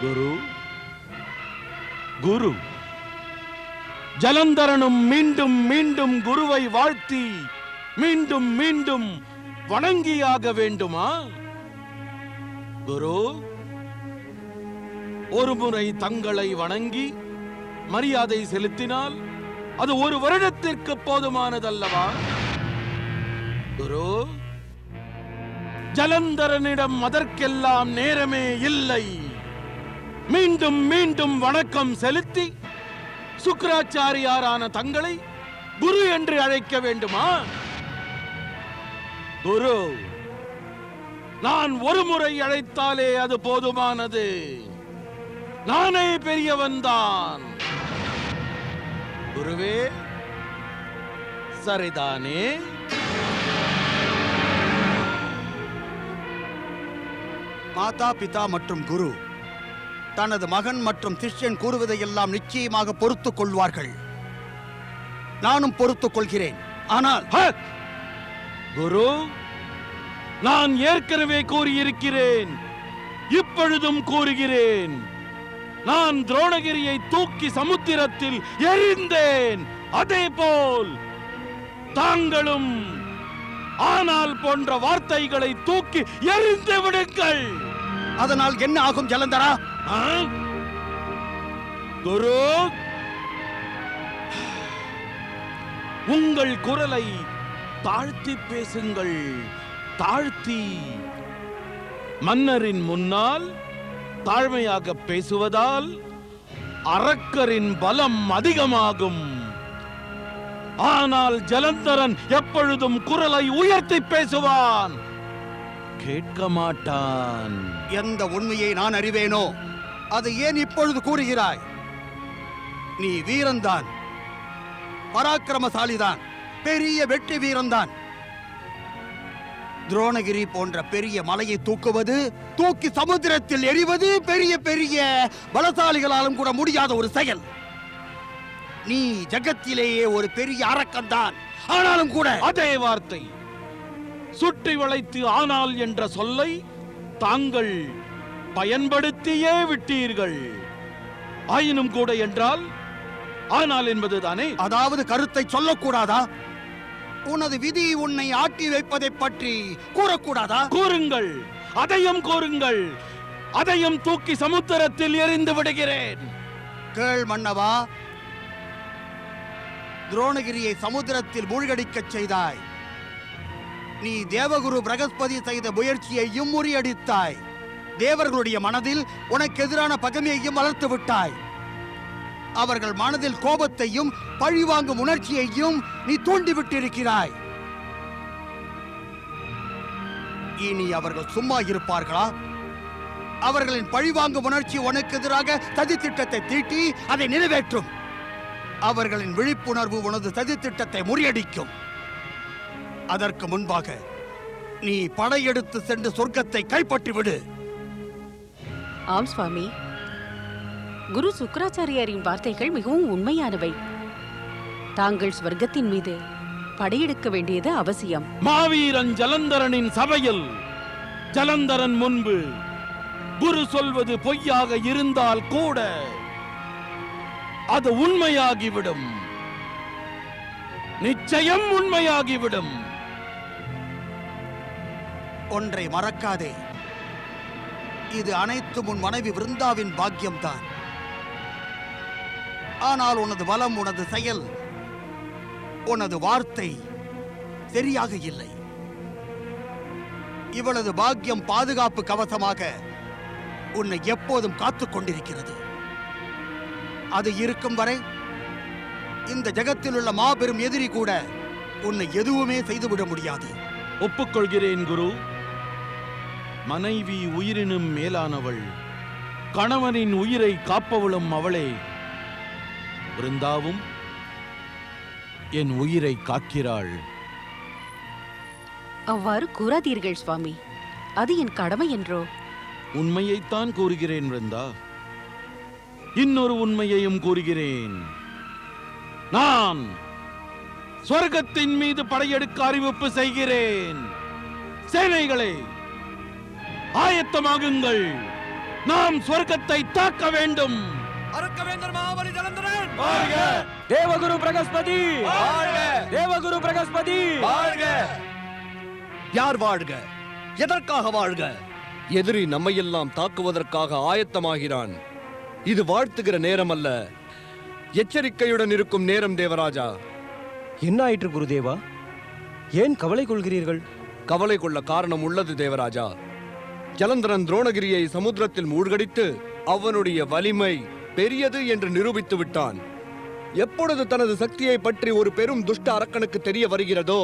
குரு குரு ஜலந்தரனும் மீண்டும் மீண்டும் குருவை வாழ்த்தி மீண்டும் மீண்டும் வணங்கியாக வேண்டுமா? குரு, ஒருமுறை தங்களை வணங்கி மரியாதை செலுத்தினால் அது ஒரு வருடத்திற்கு போதுமானதல்லவா? குரு, ஜலந்தரனிடம் அதற்கெல்லாம் நேரமே இல்லை. மீண்டும் மீண்டும் வணக்கம் செலுத்தி சுக்கிராச்சாரியாரான தங்களை குரு என்று அழைக்க வேண்டுமா? குரு, நான் ஒரு முறை அழைத்தாலே அது போதுமானது. நானே பெரியவன்தான். குருவே, சரிதானே? மாதா பிதா மற்றும் குரு தனது மகன் மற்றும் சிஷ்யன் கூறுவதையெல்லாம் நிச்சயமாக பொறுத்துக் கொள்வார்கள். நானும் பொறுத்துக் கொள்கிறேன். ஆனால் குரு, நான் ஏற்கனவே கூறியிருக்கிறேன், இப்பொழுதும் கூறுகிறேன். நான் துரோணகிரியை தூக்கி சமுத்திரத்தில் எறிந்தேன். அதே போல் தாங்களும் ஆனால் போன்ற வார்த்தைகளை தூக்கி எறிந்து விடுங்கள். அதனால் என்ன ஆகும் ஜலந்தரா? குரு, உங்கள் குரலை தாழ்த்தி பேசுங்கள். தாழ்த்தி. மன்னரின் முன்னால் தாழ்மையாக பேசுவதால் அரக்கரின் பலம் அதிகமாகும். ஆனால் ஜலந்தரன் எப்பொழுதும் குரலை உயர்த்தி பேசுவான், கேட்க மாட்டான். எந்த உண்மையை நான் அறிவேனோ அதை ஏன் இப்பொழுது கூறுகிறாய்? நீ வீரன்தான், பராக்கிரமசாலிதான், பெரிய வெற்றி வீரன்தான். துரோணகிரி போன்ற பெரிய மலையை தூக்குவது, தூக்கி சமுத்திரத்தில் எறிவது பெரிய பெரிய பலசாலிகளாலும் கூட முடியாத ஒரு செயல். நீ ஜகத்திலேயே ஒரு பெரிய அரக்கன்தான். ஆனாலும் கூட அதே வார்த்தை, சுற்றி வளைத்து ஆனால் என்ற சொல்லை தாங்கள் பயன்படுத்தியே விட்டீர்கள். ஆயினும் கூட என்றால் ஆனால் என்பதுதானே? அதாவது கருத்தை சொல்லக்கூடாதா? உனது விதி உன்னை ஆட்டி வைப்பதை பற்றி கூறக்கூடாதா? கூறுங்கள், அதையும் கூறுங்கள். அதையும் தூக்கி சமுத்திரத்தில் எறிந்து விடுகிறேன். கேள் மன்னவா, துரோணகிரியை சமுத்திரத்தில் மூழ்கடிக்கச் செய்தாய். நீ தேவகுரு பிரகஸ்பதி செய்த முயற்சியையும் முறியடித்தாய். தேவர்களுடைய மனதில் உனக்கு எதிரான பகைமையையும் வளர்த்து விட்டாய். அவர்கள் மனதில் கோபத்தையும் பழிவாங்கும் உணர்ச்சியையும் நீ தூண்டிவிட்டிருக்கிறாய். இனி அவர்கள் சும்மா இருப்பார்களா? அவர்களின் பழிவாங்கும் உணர்ச்சி உனக்கு எதிராக சதி திட்டத்தை தீட்டி அதை நிறைவேற்றும். அவர்களின் விழிப்புணர்வு உனது சதி திட்டத்தை முறியடிக்கும். அதற்கு முன்பாக நீ படையெடுத்து சென்று சொர்க்கத்தை கைப்பற்றி விடு. ஆம் சுவாமி, குரு சுக்கராச்சாரியாரின் வார்த்தைகள் மிகவும் உண்மையானவை. தாங்கள் ஸ்வர்க்கத்தின் மீது படையெடுக்க வேண்டியது அவசியம். மாவீரன் ஜலந்தரனின் சபையில் ஜலந்தரன் முன்பு குரு சொல்வது பொய்யாக இருந்தால் கூட அது உண்மையாகிவிடும். நிச்சயம் உண்மையாகிவிடும். ஒன்றை மறக்காதே, இது அனைத்து உன் மனைவி விருந்தாவின் பாக்கியம்தான். ஆனால் உனது பலம், உனது செயல், உனது வார்த்தை சரியாக இல்லை. இவளது பாக்கியம் பாதுகாப்பு கவசமாக உன்னை எப்போதும் காத்துக் கொண்டிருக்கிறது. அது இருக்கும் வரை இந்த ஜகத்தில் உள்ள மாபெரும் எதிரி கூட உன்னை எதுவுமே செய்துவிட முடியாது. ஒப்புக்கொள்கிறேன் குரு. மனைவி உயிரினும் மேலானவள், கணவனின் உயிரை காப்பவளும் அவளே. பிருந்தாவும் என் உயிரை காக்கிறாள். அவ்வாறு கூறாதீர்கள் சுவாமி, அது என் கடமை என்றோ. உண்மையைத்தான் கூறுகிறேன் பிருந்தா. இன்னொரு உண்மையையும் கூறுகிறேன். நான் சொர்க்கத்தின் மீது படையெடுக்க அறிவிப்பு செய்கிறேன். சேனைகளே, ஆயத்தமாகுங்கள். நாம் சொர்க்கத்தை தாக்க வேண்டும். தேவகுரு பிரகஸ்பதி தேவகுரு பிரகஸ்பதி யார் வாழ்க? எதற்காக வாழ்க? எதிரி நம்மையெல்லாம் தாக்குவதற்காக ஆயத்தமாகிறான். இது வாழ்த்துகிற நேரம் அல்ல, எச்சரிக்கையுடன் இருக்கும் நேரம். தேவராஜா, என்ன ஆயிற்று குருதேவா? ஏன் கவலை கொள்கிறீர்கள்? கவலை கொள்ள காரணம் உள்ளது தேவராஜா. ஜலந்தரன் துரோணகிரியை சமுத்திரத்தில் மூழ்கடித்து அவனுடைய வலிமை பெரியது என்று நிரூபித்து விட்டான். எப்பொழுது தனது சக்தியை பற்றி ஒரு பெரும் துஷ்ட அரக்கனுக்கு தெரிய வருகிறதோ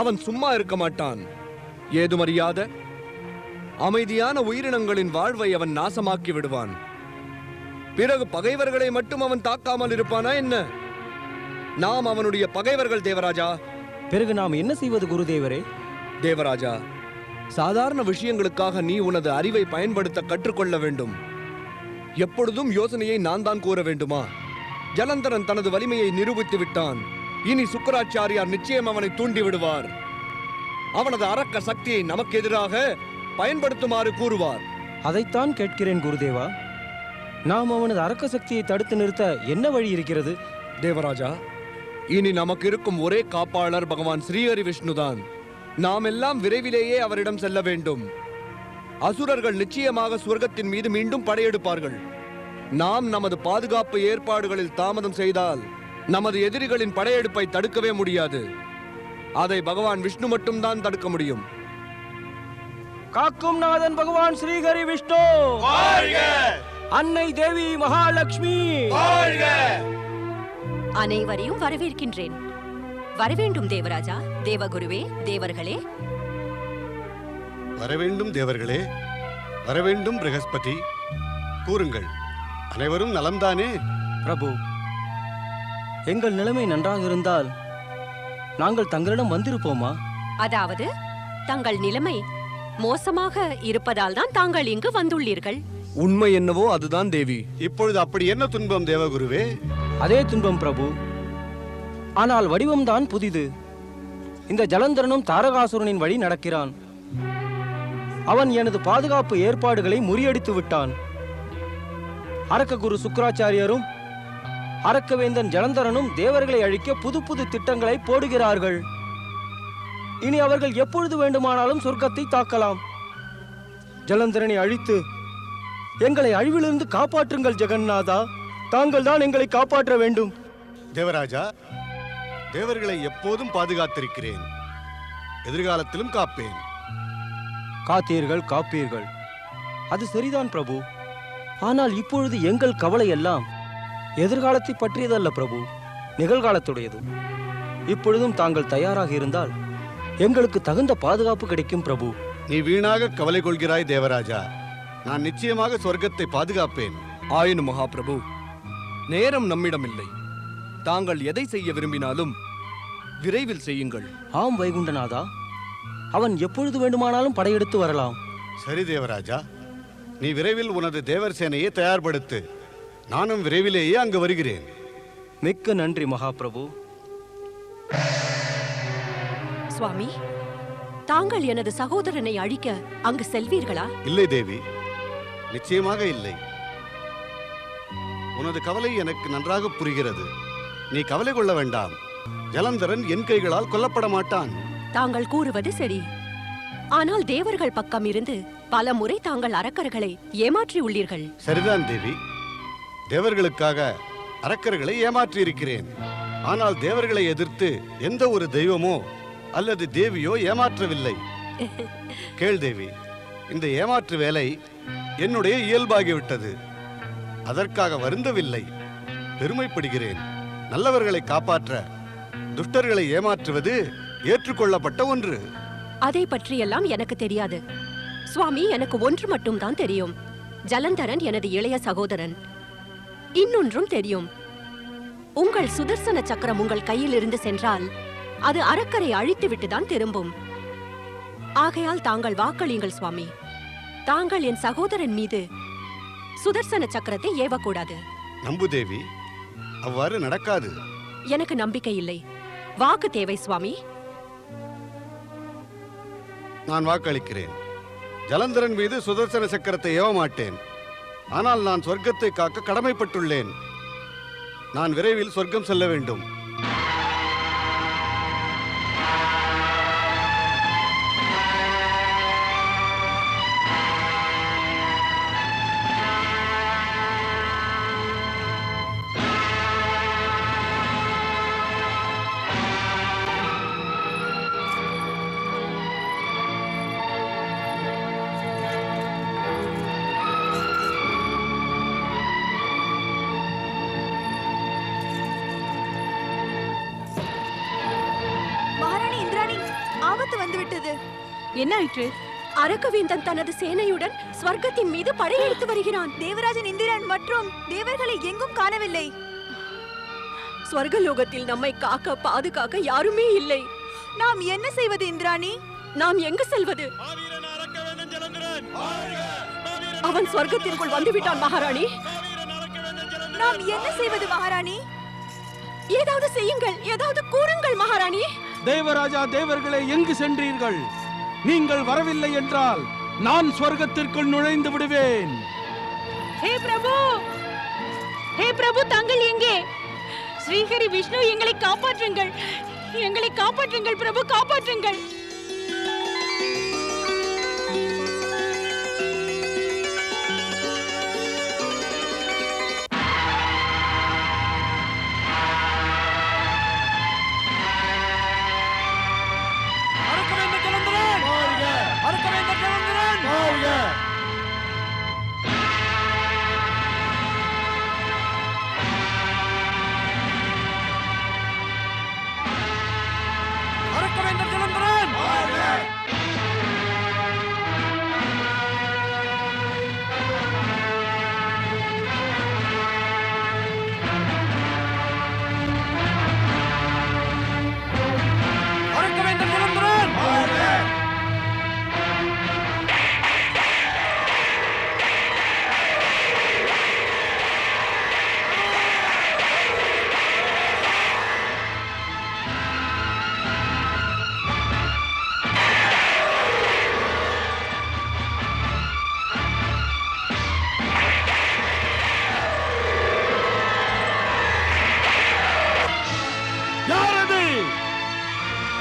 அவன் சும்மா இருக்க மாட்டான். ஏதுமறியாத அமைதியான உயிரினங்களின் வாழ்வை அவன் நாசமாக்கி விடுவான். பிறகு பகைவர்களை மட்டும் அவன் தாக்காமல் இருப்பானா என்ன? நாம் அவனுடைய பகைவர்கள் தேவராஜா. பிறகு நாம் என்ன செய்வது குருதேவரே? தேவராஜா, சாதாரண விஷயங்களுக்காக நீ உனது அறிவை பயன்படுத்த கற்றுக்கொள்ள வேண்டும். எப்பொழுதும் யோசனையை நான் தான் கூற வேண்டுமா? ஜலந்தரன் தனது வலிமையை நிரூபித்து விட்டான். இனி சுக்கராச்சாரியார் நிச்சயம் அவனை தூண்டி விடுவார். அவனது அரக்க சக்தியை நமக்கு எதிராக பயன்படுத்துமாறு கூறுவார். அதைத்தான் கேட்கிறேன் குருதேவா. நாம் அவனது அரக்க சக்தியை தடுத்து நிறுத்த என்ன வழி இருக்கிறது? தேவராஜா, இனி நமக்கு இருக்கும் ஒரே காப்பாளர் பகவான் ஸ்ரீஹரி விஷ்ணுதான். நாம் எல்லாம் விரைவிலேயே அவரிடம் செல்ல வேண்டும். அசுரர்கள் நிச்சயமாக சுவர்க்கத்தின் மீது மீண்டும் படையெடுப்பார்கள். நாம் நமது பாதுகாப்பு ஏற்பாடுகளில் தாமதம் செய்தால் நமது எதிரிகளின் படையெடுப்பை தடுக்கவே முடியாது. அதை பகவான் விஷ்ணு மட்டும்தான் தடுக்க முடியும். காக்கும் நாதன் பகவான் ஸ்ரீஹரி விஷ்ணு வாழ்க! அன்னை தேவி மகாலட்சுமி வாழ்க! அனைவரையும் வரவேற்கின்றேன். வரவேண்டும் தேவராஜா, தேவகுருவே, தேவர்களே. வரவேண்டும் தேவர்களே, வரவேண்டும் பிரகஸ்பதி. கூறுங்கள், அனைவரும் நலம்தானே? பிரபு, எங்கள் நிலைமை நன்றாக இருந்தால் நாங்கள் தங்களிடம் வந்திருப்போமா? அதாவது தங்கள் நிலைமை மோசமாக இருப்பதால் தான் தாங்கள் இங்கு வந்துள்ளீர்கள். உண்மை என்னவோ அதுதான் தேவி. இப்பொழுது அப்படி என்ன துன்பம் தேவகுருவே? அதே துன்பம் பிரபு. ஆனால் வடிவம்தான் புதிது. இந்த ஜலந்தரனும் தாரகாசுரனின் வழி நடக்கிறான். அவன் எனது பாதுகாப்பு ஏற்பாடுகளை முறியடித்து விட்டான். அரக்க குரு சுக்கராச்சாரியரும் அரக்கவேந்தன் ஜலந்தரனும் தேவர்களை அழிக்க புது புது திட்டங்களை போடுகிறார்கள். இனி அவர்கள் எப்பொழுது வேண்டுமானாலும் சொர்க்கத்தை தாக்கலாம். ஜலந்தரனை அழித்து எங்களை அழிவிலிருந்து காப்பாற்றுங்கள் ஜெகநாதா. தாங்கள் தான் எங்களை காப்பாற்ற வேண்டும். தேவராஜா, தேவர்களை எப்போதும் பாதுகாத்திருக்கிறேன், எதிர்காலத்திலும் காப்பேன். காத்தீர்கள், காப்பீர்கள், அது சரிதான் பிரபு. ஆனால் இப்பொழுது எங்கள் கவலை எல்லாம் எதிர்காலத்தை பற்றியதல்ல பிரபு, நிகழ்காலத்துடையது. இப்பொழுதும் தாங்கள் தயாராக இருந்தால் எங்களுக்கு தகுந்த பாதுகாப்பு கிடைக்கும் பிரபு. நீ வீணாக கவலை கொள்கிறாய் தேவராஜா. நான் நிச்சயமாக சொர்க்கத்தை பாதுகாப்பேன். ஆயினும் மகாபிரபு, நேரம் நம்மிடம் இல்லை. தாங்கள் எதை செய்ய விரும்பினாலும் விரைவில் செய்யுங்கள். ஆம் வைகுண்டநாதா, அவன் எப்பொழுது வேண்டுமானாலும் படையெடுத்து வரலாம். சரி தேவராஜா, நீ விரைவில் உனது தேவர் சேனையை தயார்படுத்து. நானும் விரைவிலேயே அங்கு வருகிறேன். மிக்க நன்றி மகாபிரபு. சுவாமி, தாங்கள் எனது சகோதரனை அழிக்க அங்கு செல்வீர்களா? இல்லை தேவி, நிச்சயமாக இல்லை. உனது கவலை எனக்கு நன்றாக புரிகிறது. நீ கவலை கொள்ள வேண்டாம். ஜலந்தரன் என் கைகளால் கொல்லப்பட மாட்டான். தாங்கள் கூறுவது சரி. ஆனால் தேவர்கள் பக்கம் இருந்து பல முறை தாங்கள் அரக்கர்களை ஏமாற்றி உள்ளீர்கள். சரிதான் தேவி, தேவர்களுக்காக அரக்கர்களை ஏமாற்றி இருக்கிறேன். ஆனால் தேவர்களை எதிர்த்து எந்த ஒரு தெய்வமோ அல்லது தேவியோ ஏமாற்றவில்லை. கேள் தேவி, இந்த ஏமாற்று வேலை என்னுடைய இயல்பாகிவிட்டது. அதற்காக வருந்தவில்லை, பெருமைப்படுகிறேன். நல்லவர்களை காப்பாற்ற துஷ்டர்களை ஏமாற்றுவது ஏற்றுக்கொள்ளப்பட்ட ஒன்று. அதை பற்றியெல்லாம் எனக்கு தெரியாது சுவாமி. எனக்கு ஒன்று மட்டும் தான் தெரியும். ஜலந்தரன் எனது இளைய சகோதரன். இன்னொன்றும் தெரியும். உங்கள் சுதர்சன சக்கரம் உங்கள் கையில் இருந்து சென்றால் அது அரக்கரை அழித்து விட்டுதான் திரும்பும். ஆகையால் தாங்கள் வாக்களியுங்கள் சுவாமி. தாங்கள் என் சகோதரன் மீது சுதர்சன சக்கரத்தை ஏவக்கூடாது. நம்பு தேவி, அவ்வாறு நடக்காது. எனக்கு நம்பிக்கை இல்லை. வாக்கு தேவை சுவாமி. நான் வாக்களிக்கிறேன். ஜலந்தரன் மீது சுதர்சன சக்கரத்தை ஏவ மாட்டேன். ஆனால் நான் சொர்க்கத்தை காக்க கடமைப்பட்டுள்ளேன். நான் விரைவில் சொர்க்கம் செல்ல வேண்டும். என்ன ஆயிற்று? அரக்கவேந்தன் தனது சேனையுடன் ஸ்வர்க்கத்தின் மீது படையெடுத்து வருகிறான். தேவராஜன் இந்திரன் மற்றும் தேவர்களை எங்கும் காணவில்லை. ஸ்வர்கலோகத்தில் நம்மை காக்க பாதுகாக்க யாருமே இல்லை. நாம் என்ன செய்வது இந்திராணி? நாம் எங்கு செல்வது? அவன் ஸ்வர்க்கத்திற்குள் வந்துவிட்டான் மகாராணி. நாம் என்ன செய்வது மகாராணி? ஏதாவது செய்யுங்கள், ஏதாவது கூறுங்கள் மகாராணி. தேவராஜா, தேவர்களே எங்கு சென்றீர்கள்? நீங்கள் வரவில்லை என்றால் நான் ஸ்வர்க்கத்திற்குள் நுழைந்து விடுவேன். ஹே பிரபு, ஹே பிரபு, தாங்கள் எங்கே? ஸ்ரீஹரி விஷ்ணு, எங்களை காப்பாற்றுங்கள், எங்களை காப்பாற்றுங்கள் பிரபு, காப்பாற்றுங்கள்.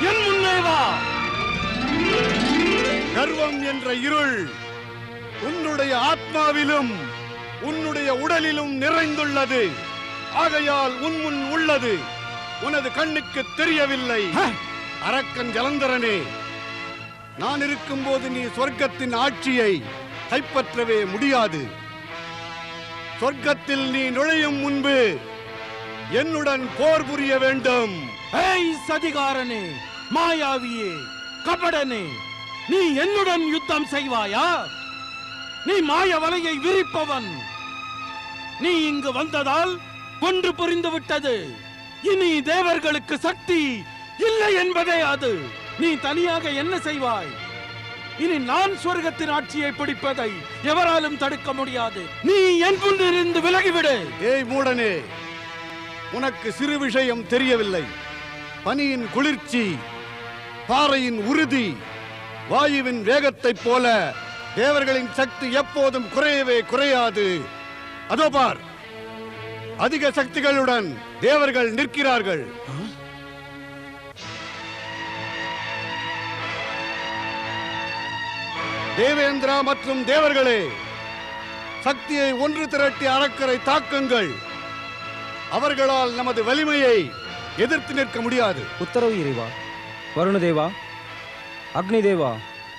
என் முன்னே வா. கர்வம் என்ற இருள் உன்னுடைய ஆத்மாவிலும் உன்னுடைய உடலிலும் நிறைந்துள்ளது. ஆகையால் உன் முன் உள்ளது உனது கண்ணுக்கு தெரியவில்லை. அரக்கன் ஜலந்தரனே, நான் இருக்கும்போது நீ சொர்க்கத்தின் ஆட்சியை கைப்பற்றவே முடியாது. சொர்க்கத்தில் நீ நுழையும் முன்பு என்னுடன் போர் புரிய வேண்டும். ஏய் சதிகாரனே, மாயாவியே, கபடனே, நீ என்னுடன் யுத்தம் செய்வாயா? நீ மாய வலையை விரிப்பவன். நீ இங்கு வந்ததால் ஒன்று புரிந்து விட்டது. இனி தேவர்களுக்கு சக்தி இல்லை என்பதே அது. நீ தனியாக என்ன செய்வாய்? இனி நான் சொர்க்கத்தின் ஆட்சியை பிடிப்பதை எவராலும் தடுக்க முடியாது. நீ என் முன்னிருந்து விலகிவிடு. ஏய் மூடனே, உனக்கு சிறு விஷயம் தெரியவில்லை. பனியின் குளிர்ச்சி, பாறையின் உறுதி, வாயுவின் வேகத்தைப் போல தேவர்களின் சக்தி எப்போதும் குறையவே குறையாது. அதோ பார், அதிக சக்திகளுடன் தேவர்கள் நிற்கிறார்கள். தேவேந்திரா மற்றும் தேவர்களே, சக்தியை ஒன்று திரட்டி அரக்கரை தாக்குங்கள். அவர்களால் நமது வலிமையை எதிர்த்து நிற்க முடியாது. உத்தரவு இறைவா. வருணதேவா, அக்னி தேவா,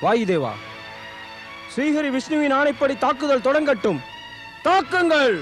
வாயு தேவா, ஸ்ரீஹரி விஷ்ணுவின் ஆணைப்படி தாக்குதல் தொடங்கட்டும். தாக்குங்கள்.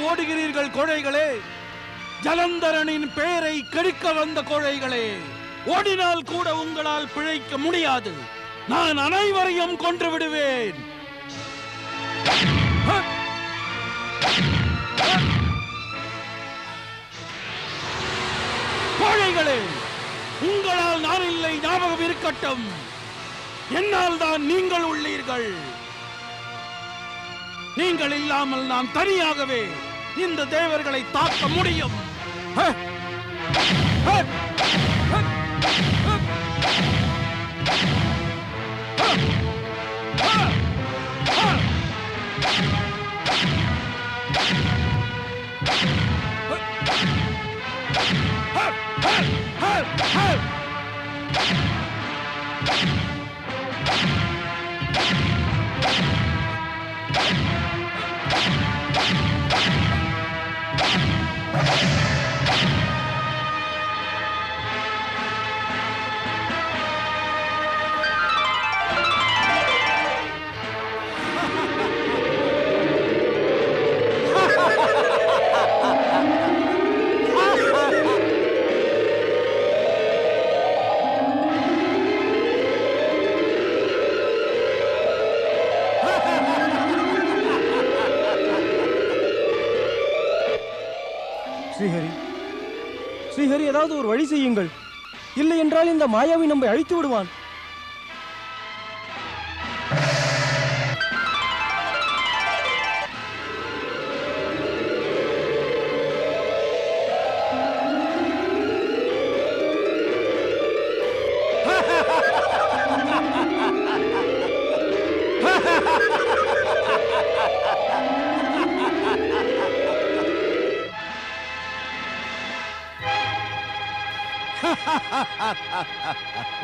ஓடுகிறீர்கள் கோழைகளே? ஜலந்தரனின் பெயரை கெடுக்க வந்த கோழைகளே, ஓடினால் கூட உங்களால் பிழைக்க முடியாது. நான் அனைவரையும் கொன்று விடுவேன். கோழைகளே, உங்களால் நான் இல்லை, ஞாபகம் இருக்கட்டும். என்னால் தான் நீங்கள் உள்ளீர்கள். நீங்கள் இல்லாமல் நான் தனியாகவே இந்த தேவர்களை தாக்க முடியும். ஸ்ரீஹரி, ஸ்ரீஹரி, ஏதாவது ஒரு வழி செய்யுங்கள். இல்லை என்றால் இந்த மாயாவி நம்மை அழித்து விடுவான்.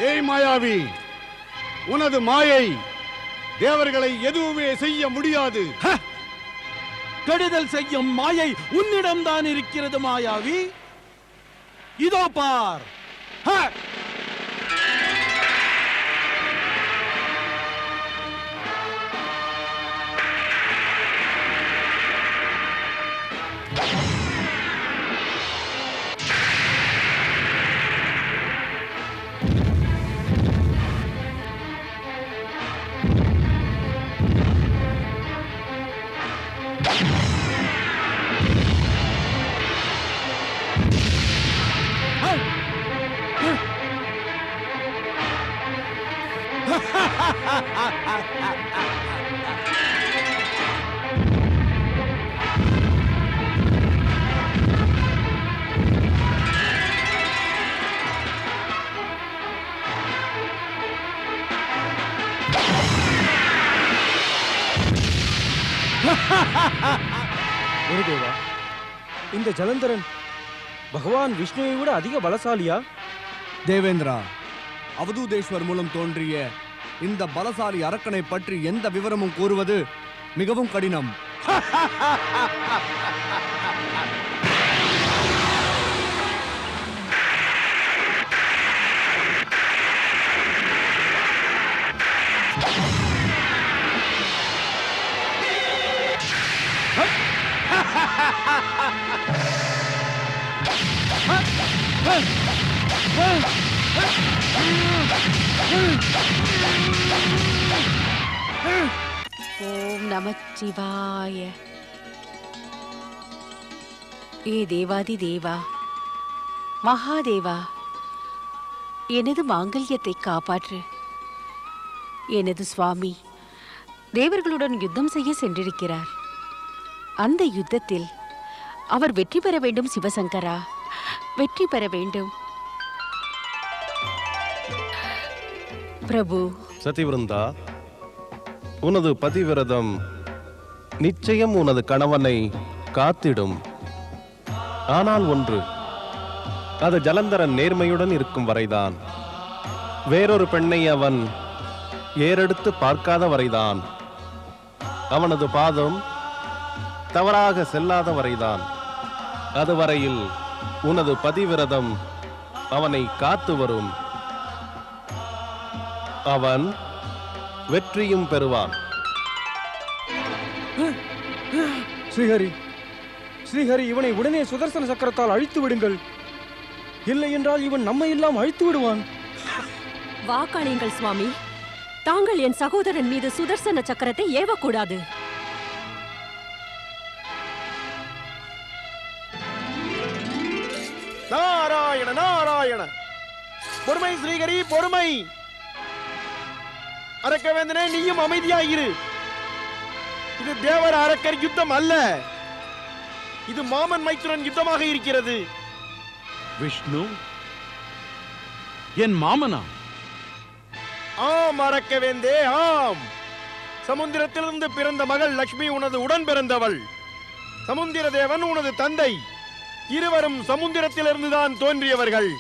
ஏய் மாயாவி, உனது மாயை தேவர்களை எதுவுமே செய்ய முடியாது. கெடுதல் செய்யும் மாயை உன்னிடம்தான் இருக்கிறது மாயாவி. இதோ பார். குருதேவா, இந்த ஜலந்தரன் பகவான் விஷ்ணுவை விட அதிக பலசாலியா? தேவேந்திரா, அவதூதேஸ்வர் மூலம் தோன்றிய இந்த பலசாலி அரக்கனை பற்றி எந்த விவரமும் கூறுவது மிகவும் கடினம். ஓம் நமச்சிவாய. ஏ தேவாதி தேவா, மகாதேவா, எனது மாங்கல்யத்தை காப்பாற்று. எனது சுவாமி தேவர்களுடன் யுத்தம் செய்ய சென்றிருக்கிறார். அந்த யுத்தத்தில் அவர் வெற்றி பெற வேண்டும். சிவசங்கரா, வெற்றி பெற வேண்டும். பிரபு. சதிவிருந்தா, உனது பதிவிரதம் நிச்சயம் உனது கணவனை காத்திடும். ஆனால் ஒன்று, அது ஜலந்தரன் நேர்மையுடன் இருக்கும் வரைதான். வேறொரு பெண்ணை அவன் ஏறெடுத்து பார்க்காத வரைதான். அவனது பாதம் தவறாக செல்லாத வரைதான். அதுவரையில் உனது பதிவிரதம் அவனை காத்து வரும். அவன் வெற்றியும் பெறுவான். ஸ்ரீஹரி, ஸ்ரீஹரி, இவனை உடனே சுதர்சன சக்கரத்தால் அழித்து விடுங்கள். இல்லை என்றால் இவன் நம்மை எல்லாம் அழித்து விடுவான். வாக்களியுங்கள் சுவாமி. தாங்கள் என் சகோதரன் மீது சுதர்சன சக்கரத்தை ஏவக்கூடாது. நாராயண நாராயண. பொறுமை ஸ்ரீஹரி, பொறுமை. அரக்கவேந்தனே, நீயும் அமைதியாயிரு. இது தேவர் அரக்கர் யுத்தம் அல்ல, இது மாமன் மைத்துனன் யுத்தமாக இருக்கிறது. விஷ்ணு என் மாமனா? ஆம் அரக்கவேந்தே, ஆம். சமுத்திரத்திலிருந்து பிறந்த மகள் லட்சுமி உனது உடன் பிறந்தவள். சமுத்திர தேவன் உனது தந்தை. இருவரும் சமுத்திரத்திலிருந்துதான் தோன்றியவர்கள்.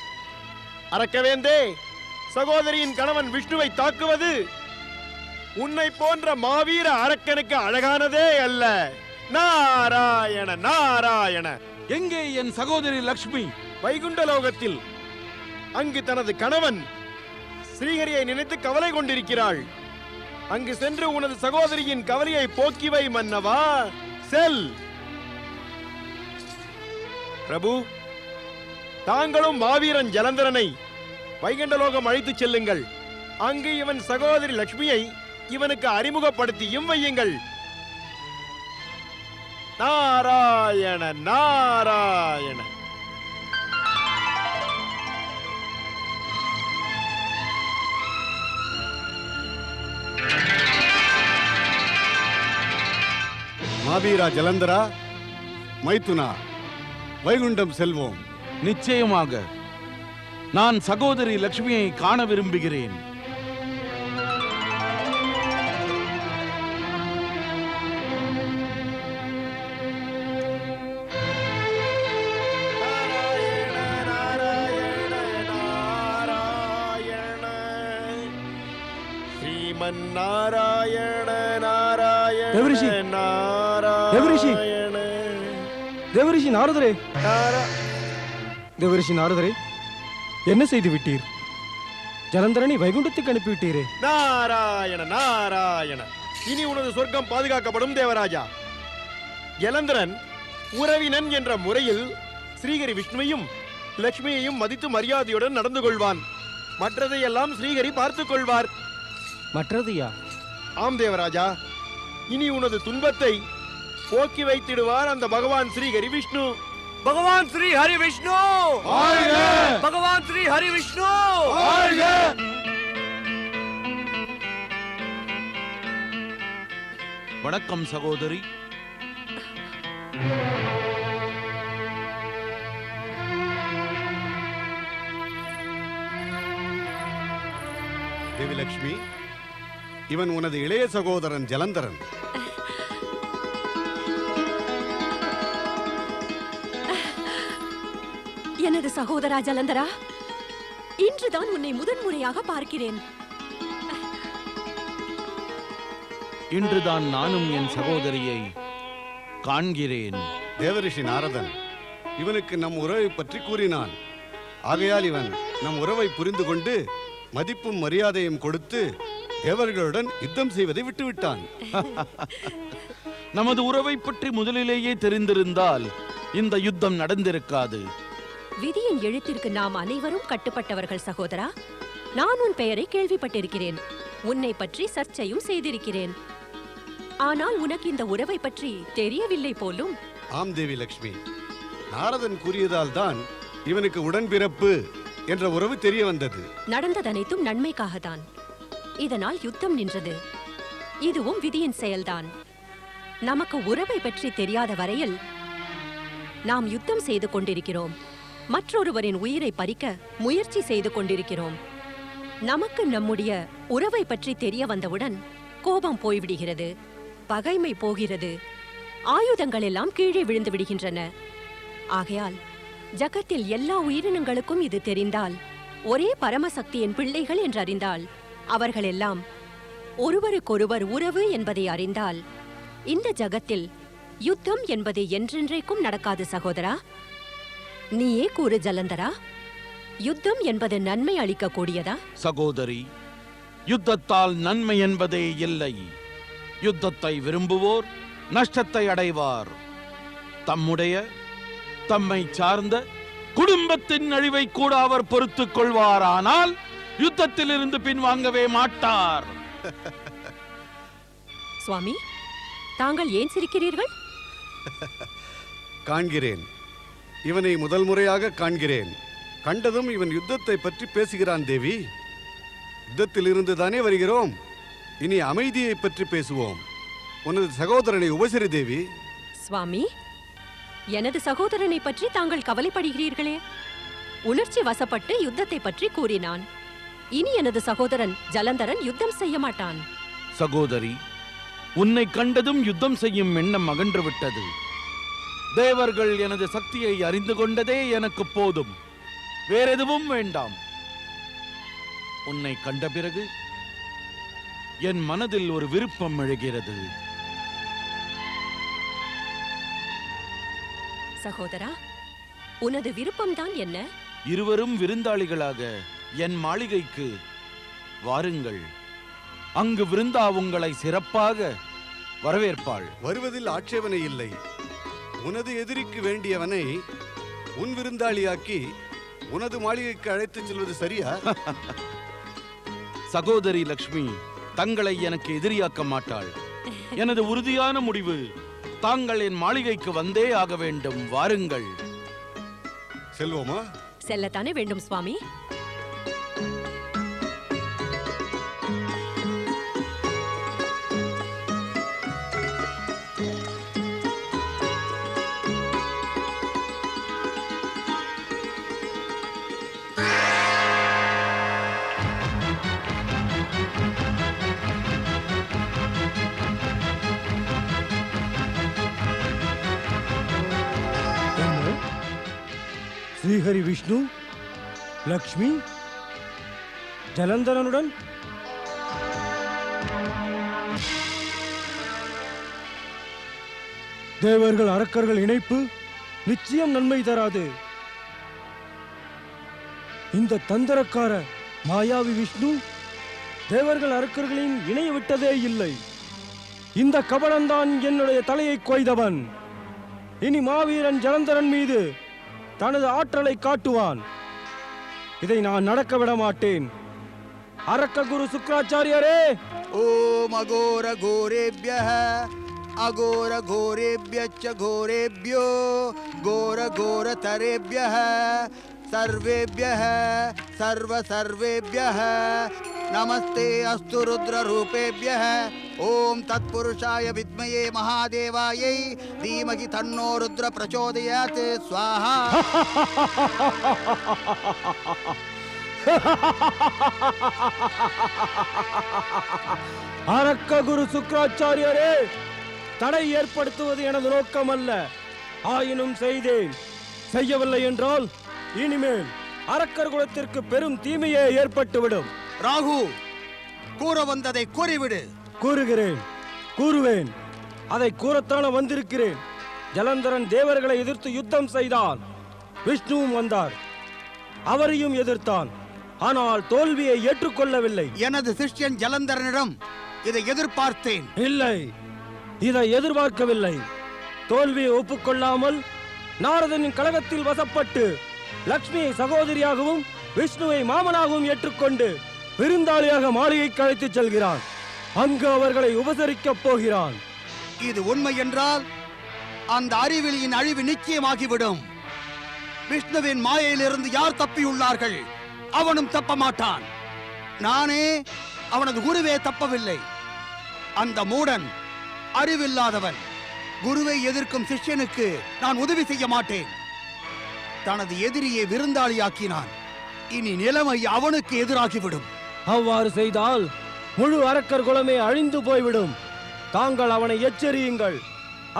அரக்கவேந்தே, சகோதரியின் கணவன் விஷ்ணுவை தாக்குவது உன்னை போன்ற மாவீர அரக்கனுக்கு அழகானதே அல்ல. நாராயண நாராயண. எங்கே என் சகோதரி லக்ஷ்மி? வைகுண்ட லோகத்தில். அங்கு தனது கணவன் ஸ்ரீஹரியை நினைத்து கவலை கொண்டிருக்கிறாள். அங்கு சென்று உனது சகோதரியின் கவலையை போக்கி வை மன்னவா. செல். பிரபு, தாங்களும் மாவீரன் ஜலந்தரனை வைகுண்டலோகம் அழைத்துச் செல்லுங்கள். அங்கு இவன் சகோதரி லட்சுமியை இவனுக்கு அறிமுகப்படுத்தியும் வையுங்கள். நாராயண நாராயண. மாவீரா ஜலந்தரா, மைத்துனா, வைகுண்டம் செல்வோம். நிச்சயமாக. நான் சகோதரி லக்ஷ்மியை காண விரும்புகிறேன். நாராயண நாராயண தேவரிஷி. நாராயண தேவரிஷி நாரதரே, தேவரிஷி நாரதரே, என்ன செய்து விட்டீர்? ஜலந்தரனை வைகுண்டத்துக்கு அனுப்பிவிட்டீரே. நாராயண நாராயண. இனி உனது சொர்க்கம் பாதுகாக்கப்படும் தேவராஜா. ஜலந்தரன் உறவினன் என்ற முறையில் ஸ்ரீஹரி விஷ்ணுவையும் லட்சுமியையும் மதித்து மரியாதையுடன் நடந்து கொள்வான். மற்றதையெல்லாம் ஸ்ரீஹரி பார்த்துக் கொள்வார். மற்றதையா? ஆம் தேவராஜா, இனி உனது துன்பத்தை போக்கி வைத்திடுவார் அந்த பகவான் ஸ்ரீஹரி விஷ்ணு. பகவான் ஸ்ரீ ஹரி விஷ்ணு, பகவான் ஸ்ரீ ஹரி விஷ்ணு. வணக்கம் சகோதரி. தேவி லட்சுமி, இவன் உனது இளைய சகோதரன் ஜலந்தரன். எனது சகோதரா ஜலந்தரா, இன்றுதான் உன்னை முதன்முறையாக பார்க்கிறேன். இன்றுதான் நானும் என் சகோதரியை காண்கிறேன். தேவரிஷி நாரதன் இவனுக்கு நம் உறவை பற்றி கூறினான். ஆகையால் இவன் நம் உறவை புரிந்து கொண்டு மதிப்பும் மரியாதையும் கொடுத்து தேவர்களுடன் யுத்தம் செய்வதை விட்டுவிட்டான். நமது உறவை பற்றி முதலிலேயே தெரிந்திருந்தால் இந்த யுத்தம் நடந்திருக்காது. விதியின் எழுத்திற்கு நாம் அனைவரும் கட்டுப்பட்டவர்கள் சகோதரா. நான் உன் பெயரை கேள்விப்பட்டிருக்கிறேன். உன்னை பற்றி சர்ச்சையும் செய்திருக்கிறேன். ஆனால் உனக்கு இந்த உறவை பற்றி தெரியவில்லை போலும். ஆம் தேவி லட்சுமி, நாரதன் கூறியதால் தான் இவனுக்கு உடன்பிறப்பு என்ற உறவு தெரிய வந்தது. நடந்ததனைத்தும் நன்மைக்காகத்தான். இதனால் யுத்தம் நின்றது. இதுவும் விதியின் செயல்தான். நமக்கு உறவை பற்றி தெரியாத வரையில் நாம் யுத்தம் செய்து கொண்டிருக்கிறோம். மற்றொருவரின் உயிரை பறிக்க முயற்சி செய்து கொண்டிருக்கிறோம். நமக்கு நம்முடைய உறவை பற்றி தெரிய வந்தவுடன் கோபம் போய்விடுகிறது, பகைமை போகிறது, ஆயுதங்கள் எல்லாம் கீழே விழுந்து விடுகின்றன. ஆகையால் ஜகத்தில் எல்லா உயிரினங்களுக்கும் இது தெரிந்தால், ஒரே பரமசக்தியின் பிள்ளைகள் என்றறிந்தால், அவர்களெல்லாம் ஒருவருக்கொருவர் உறவு என்பதை அறிந்தால், இந்த ஜகத்தில் யுத்தம் என்பது என்றென்றைக்கும் நடக்காது சகோதரா. நீயே கூறு ஜலந்தரா, யுத்தம் என்பது நன்மை அளிக்கக்கூடியதா? சகோதரி, யுத்தத்தால் நன்மை என்பதே இல்லை. யுத்தத்தை விரும்புவோர் நஷ்டத்தை அடைவார். தம்மை சார்ந்த குடும்பத்தின் அழிவை கூட அவர் பொறுத்துக் கொள்வார். ஆனால் யுத்தத்தில் இருந்து பின்வாங்கவே மாட்டார். சுவாமி, தாங்கள் ஏன் சிரிக்கிறீர்கள்? காண்கிறேன், இவனை முதல் முறையாக காண்கிறேன். கண்டதும் இவன் யுத்தத்தை பற்றி பேசுகிறான். தேவி, யுத்தத்தில் இருந்து தானே வருகிறோம். இனி அமைதியை பற்றி பேசுவோம். உனது சகோதரனை உபசரி தேவி. சுவாமி, எனது சகோதரனை பற்றி தாங்கள் கவலைப்படுகிறீர்களே. உணர்ச்சி வசப்பட்டு யுத்தத்தை பற்றி கூறினான். இனி எனது சகோதரன் ஜலந்தரன் யுத்தம் செய்ய மாட்டான். சகோதரி, உன்னை கண்டதும் யுத்தம் செய்யும் எண்ணம் அகன்று விட்டது. தேவர்கள் எனது சக்தியை அறிந்து கொண்டதே எனக்கு போதும். வேறெதுவும் வேண்டாம். உன்னை கண்ட பிறகு என் மனதில் ஒரு விருப்பம் எழுகிறது. சகோதரா, உனது விருப்பம்தான் என்ன? இருவரும் விருந்தாளிகளாக என் மாளிகைக்கு வாருங்கள். அங்கு விருந்தா உங்களை சிறப்பாக வரவேற்பாள். வருவதில் ஆட்சேபனை இல்லை. உனது எதிரிக்கு வேண்டியவனை உன் விருந்தாளியாக்கி உனது மாளிகைக்கு அழைத்துச் செல்வது சரியா? சகோதரி லக்ஷ்மி தங்களை எனக்கு எதிரியாக்க மாட்டாள். எனது உறுதியான முடிவு, தாங்கள் என் மாளிகைக்கு வந்தே ஆக வேண்டும். வாருங்கள். செல்வோமா? செல்லத்தானே வேண்டும் சுவாமி. ஸ்ரீஹரி விஷ்ணு, லக்ஷ்மி, ஜலந்தரனுடன் தேவர்கள் அரக்கர்கள் இணைப்பு நிச்சயம் நன்மை தராது. இந்த தந்திரக்கார மாயாவி விஷ்ணு தேவர்கள் அரக்கர்களின் இணைய விட்டதே இல்லை. இந்த கபடன்தான் என்னுடைய தலையை கொய்தவன். இனி மாவீரன் ஜலந்தரன் மீது தனது ஆற்றலை காட்டுவான். இதை நான் நடக்க விட மாட்டேன். அரக்க குரு சுக்ராச்சாரியரே! ஓம் அகோர கோரேப்யஹ அகோர கோரேப்யச்ச கோரேப்யோ கோர கோர தரேப்யஹ सर्वेभ्यः सर्व सर्वेभ्यः नमस्ते अस्तु रुद्र रूपेभ्यः ओम तत्पुरुषाय विद्महे महादेवायै धीमहि तन्नो रुद्र प्रचोदयात् स्वाहा. அரக்க குரு சுக்ராச்சாரியரே, தடை ஏற்படுத்துவது எனது நோக்கம் அல்ல. ஆயினும் செய்தேன். செய்யவில்லை என்றால் இனிமேல் அரக்கர் குலத்திற்கு பெரும் தீமையே ஏற்பட்டுவிடும். ராகு, கூற வந்ததை கூறிவிடு. கூறுகிறேன், கூறுவேன். அதை கூறத்தான வந்திருக்கிறேன். ஜலந்தரன் தேவர்களை எதிர்த்து யுத்தம் செய்தான். விஷ்ணுவும் வந்தார், அவரையும் எதிர்த்தான். ஆனால் தோல்வியை ஏற்றுக்கொள்ளவில்லை. எனது சிஷ்யன் ஜலந்தரனிடம் இதை எதிர்பார்த்தேன். இல்லை, இதை எதிர்பார்க்கவில்லை. தோல்வியை ஒப்புக்கொள்ளாமல் நாரதனின் கழகத்தில் வசப்பட்டு லக்ஷ்மியை சகோதரியாகவும் விஷ்ணுவை மாமனாகவும் ஏற்றுக்கொண்டு விருந்தாளியாக மாளிகைக்கு அழைத்துச் செல்கிறான். அங்கு அவர்களை உபசரிக்கப் போகிறான். இது உண்மை என்றால் அந்த அறிவிலியின் அழிவு நிச்சயமாகிவிடும். விஷ்ணுவின் மாயையிலிருந்து யார் தப்பியுள்ளார்கள்? அவனும் தப்ப மாட்டான். நானே அவனது குருவே தப்பவில்லை. அந்த மூடன் அறிவில்லாதவன். குருவை எதிர்க்கும் சிஷ்யனுக்கு நான் உதவி செய்ய மாட்டேன். தனது எதிரியை விருந்தாளியாக்கினான். இனி நிலைமை அவனுக்கு எதிராகிவிடும். அவ்வாறு செய்தால் முழு அரக்கர் குலமே அழிந்து போய்விடும். தாங்கள் அவனை எச்சரியுங்கள்.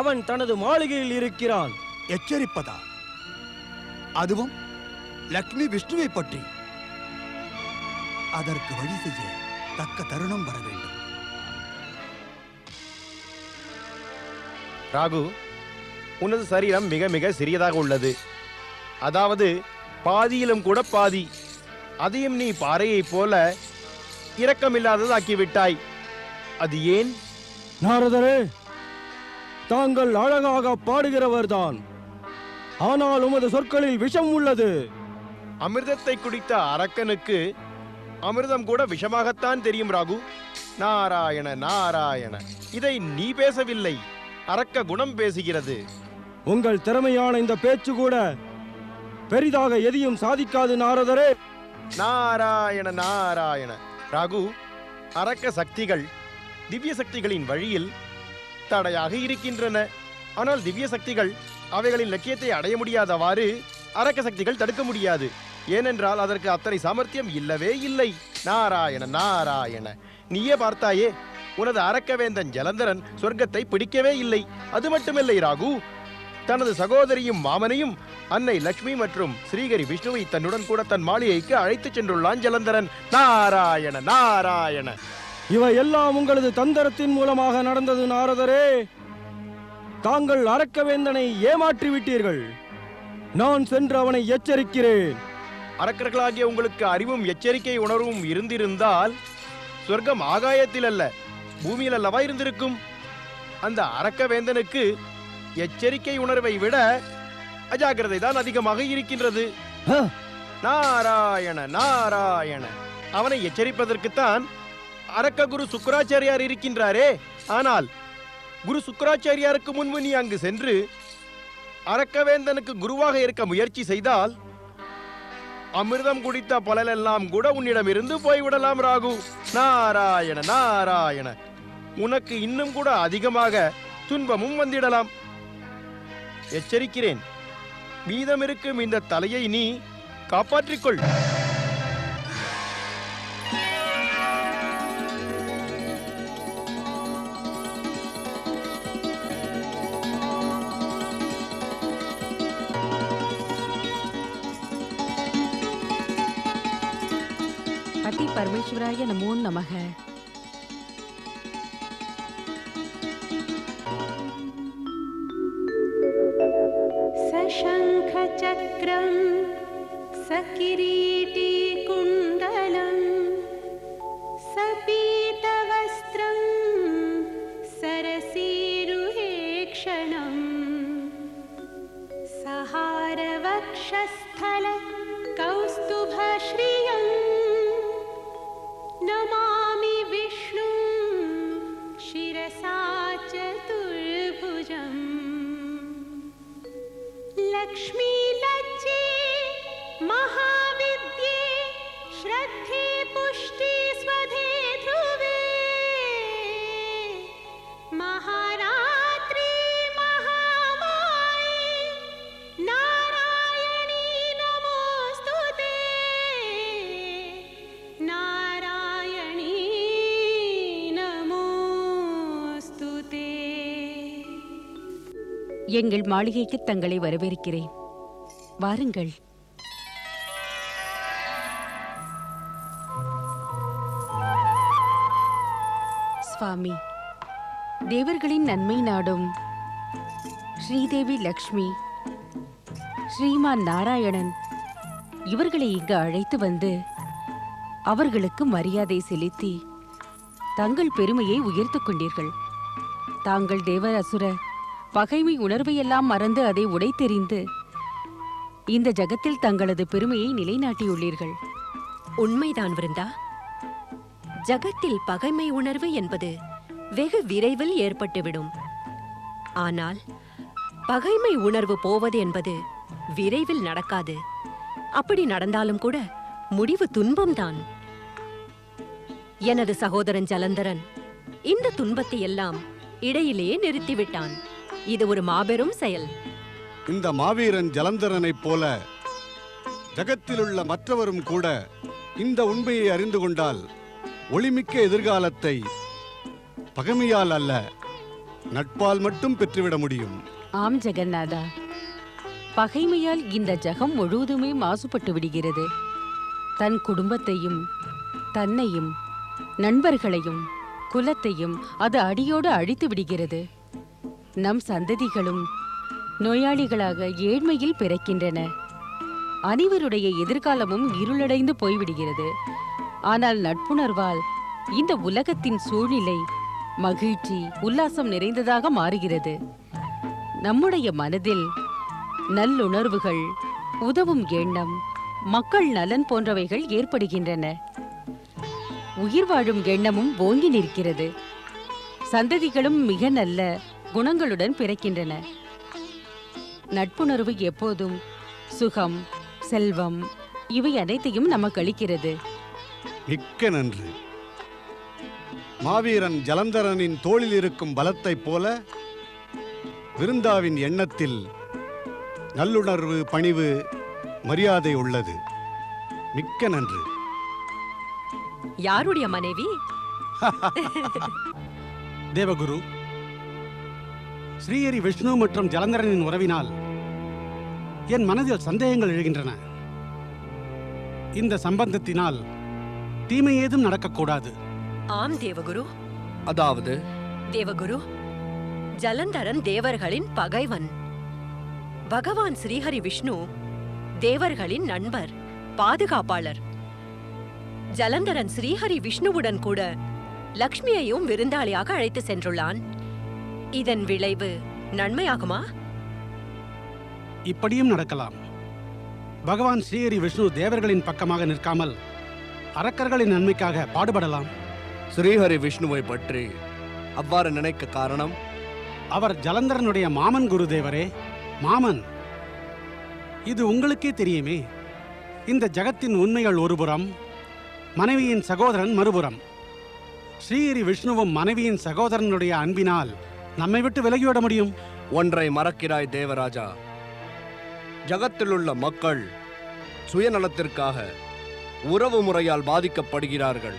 அவன் தனது மாளிகையில் இருக்கிறான். எச்சரிப்பதா? அதுவும் லக்ஷ்மி விஷ்ணுவை பற்றி? அதற்கு வழி செய்ய தக்க தருணம் வர வேண்டும். ராகு, உனது சரீரம் மிக மிக சிறியதாக உள்ளது. அதாவது பாதியிலும் கூட பாதி. அதையும் நீ பாறையைப் போல இரக்கமில்லாததாக்கிவிட்டாய். அது ஏன்? நாரதரே, தாங்கள் அழகாக பாடுகிறவர்தான். ஆனால் உமது சொற்களில் விஷம் உள்ளது. அமிர்தத்தை குடித்த அரக்கனுக்கு அமிர்தம் கூட விஷமாகத்தான் தெரியும் ராகு. நாராயண நாராயண, இதை நீ பேசவில்லை, அரக்க குணம் பேசுகிறது. உங்கள் திறமையான இந்த பேச்சு கூட பெரிதாக எதையும் சாதிக்காது நாரதரே. நாராயண நாராயண. ராகு, அரக்க சக்திகள் திவ்ய சக்திகளின் வழியில் தடையாக இருக்கின்றன. ஆனால் திவ்ய சக்திகள் அவைகளின் லட்சியத்தை அடைய முடியாதவாறு அரக்க சக்திகள் தடுக்க முடியாது. ஏனென்றால் அதற்கு அத்தனை சாமர்த்தியம் இல்லவே இல்லை. நாராயண நாராயண. நீயே பார்த்தாயே, உனது அரக்கவேந்தன் ஜலந்தரன் சொர்க்கத்தை பிடிக்கவே இல்லை. அது மட்டுமில்லை ராகு, தனது சகோதரியும் மாமனையும் அன்னை லக்ஷ்மி மற்றும் ஸ்ரீகரி விஷ்ணுவை தன்னுடன் கூட தன் மாளிகைக்கு அழைத்துச் சென்றுள்ளான் ஜலந்தரன். நாராயண நாராயண. இவை எல்லாம் உங்களது தந்திரத்தின் மூலமாக நடந்தது நாரதரே. தாங்கள் அரக்கவேந்தனை ஏமாற்றி விட்டீர்கள். நான் சென்று அவனை எச்சரிக்கிறேன். அரக்கர்களாகிய உங்களுக்கு அறிவும் எச்சரிக்கை உணர்வும் இருந்திருந்தால் சொர்க்கம் ஆகாயத்தில் அல்ல, பூமியில் அல்லவா இருந்திருக்கும். அந்த அரக்கவேந்தனுக்கு எச்சரிக்கை உணர்வை விட அஜாக்கிரதை தான் அதிகமாக இருக்கின்றது. நாராயண நாராயண. அவனை எச்சரிப்பதற்குத்தான் அரக்க குரு சுக்கராச்சாரியார் இருக்கின்றாரே. ஆனால் குரு சுக்கராச்சாரியாருக்கு முன்பு நீ அங்கு சென்று அரக்கவேந்தனுக்கு குருவாக இருக்க முயற்சி செய்தால் அமிர்தம் குடித்த பலனெல்லாம் கூட உன்னிடமிருந்து போய்விடலாம் ராகு. நாராயண நாராயண. உனக்கு இன்னும் கூட அதிகமாக துன்பமும் வந்திடலாம். எச்சரிக்கிறேன், மீதமிருக்கும் இந்த தலையை நீ காப்பாற்றிக்கொள். பதி பரமேஸ்வராய நமோ நமக. चक्रं सकिरीटिकुण्डलं सपीतवस्त्रं सरसीरुहेक्षणं सहारवक्षस्थल कौस्तुभश्रियं नमामि विष्णुं शिरसा चतुर्भुजम् लक्ष्मी लज्जे महाविद्ये श्रद्धे पुष्टि स्वधे ध्रुवे महारात्रि महामाये नारायणी नमोस्तुते नारायणी नमोस्तुते. எங்கள் மாளிகைக்கு தங்களை வரவேற்கிறேன். வாருங்கள். சுவாமி, தேவர்களின் நன்மை நாடும் ஸ்ரீதேவி லக்ஷ்மி, ஸ்ரீமான் நாராயணன் இவர்களை இங்கு அழைத்து வந்து அவர்களுக்கு மரியாதை செலுத்தி தங்கள் பெருமையை உயர்த்திக் கொண்டீர்கள். தாங்கள் தேவ அசுர பகைமை உணர்வையெல்லாம் மறந்து அதை உடைத்தெறிந்து இந்த ஜகத்தில் தங்களது பெருமையை நிலைநாட்டியுள்ளீர்கள். உண்மைதான் விருந்தா. ஜகத்தில் பகைமை உணர்வு என்பது வெகு விரைவில் ஏற்பட்டுவிடும். ஆனால் பகைமை உணர்வு போவது என்பது விரைவில் நடக்காது. அப்படி நடந்தாலும் கூட முடிவு துன்பம்தான். எனது சகோதரன் ஜலந்தரன் இந்த துன்பத்தை எல்லாம் இடையிலேயே நிறுத்திவிட்டான். இது ஒரு மாபெரும் செயல். இந்த மாவீரன் ஜலந்தரனைப் போல ஜகத்திலுள்ள மற்றவரும் கூட இந்த உண்மையை அறிந்து கொண்டால் ஒளிமிக்க எதிர்காலத்தை பகைமையால் அல்ல, நட்பால் மட்டும் பெற்றுவிட முடியும். ஆம் ஜெகநாதா, பகைமையால் இந்த ஜகம் முழுவதுமே மாசுபட்டு விடுகிறது. தன் குடும்பத்தையும் தன்னையும் நண்பர்களையும் குலத்தையும் அது அடியோடு அழித்து விடுகிறது. நம் சந்ததிகளும் நோயாளிகளாக ஏழ்மையில் பிறக்கின்றன. அனைவருடைய எதிர்காலமும் இருளடைந்து போய்விடுகிறது. ஆனால் நட்புணர்வால் இந்த உலகத்தின் சூழ்நிலை மகிழ்ச்சி உல்லாசம் நிறைந்ததாக மாறுகிறது. நம்முடைய மனதில் நல்லுணர்வுகள், உதவும் எண்ணம், மக்கள் நலன் போன்றவைகள் ஏற்படுகின்றன. உயிர் வாழும் எண்ணமும் ஓங்கி நிற்கிறது. சந்ததிகளும் மிக நல்ல குணங்களுடன் பிறக்கின்றன. நட்புணர்வு எப்போதும் சுகம், செல்வம் இவை அனைத்தையும் நமக்கு அளிக்கிறது. மிக்க நன்று. மாவீரன் ஜலந்தரனின் தோளில் இருக்கும் பலத்தைப் போல விருந்தாவின் எண்ணத்தில் நல்லுணர்வு, பணிவு, மரியாதை உள்ளது. மிக்க நன்று. யாருடைய மனைவி? தேவகுரு, ஸ்ரீஹரி விஷ்ணு மற்றும் ஜலந்தரனின் உறவினால் என் மனதில் சந்தேகங்கள் எழுகின்றன. இந்த சம்பந்தத்தினால் தீமை ஏதும் நடக்கக்கூடாது. ஆம் தேவகுரு. அதாவது தேவகுரு, ஜலந்தரன் தேவர்களின் பகைவன். பகவான் ஸ்ரீஹரி விஷ்ணு தேவர்களின் நண்பர், பாதுகாப்பாளர். ஜலந்தரன் ஸ்ரீஹரி விஷ்ணுவுடன் கூட லக்ஷ்மியையும் விருந்தாளியாக அழைத்து சென்றுள்ளான். இதன் விளைவு நன்மையாகுமா? இப்படியும் நடக்கலாம். பகவான் ஸ்ரீஹரி விஷ்ணு தேவர்களின் பக்கமாக நிற்காமல் அரக்கர்களின் நன்மைக்காக பாடுபடலாம். ஸ்ரீஹரி விஷ்ணுவை பற்றி அவ்வாறு நினைக்க காரணம்? அவர் ஜலந்தரனுடைய மாமன் குருதேவரே. மாமன், இது உங்களுக்கே தெரியுமே. இந்த ஜகத்தின் உண்மைகள் ஒருபுறம், மனைவியின் சகோதரன் மறுபுறம். ஸ்ரீஹரி விஷ்ணுவும் மனைவியின் சகோதரனுடைய அன்பினால் நம்மை விட்டு விலகிவிட முடியும். ஒன்றை மறக்கிறாய் தேவராஜா. ஜகத்திலுள்ள மக்கள் சுயநலத்திற்காக உறவு முறையால் பாதிக்கப்படுகிறார்கள்.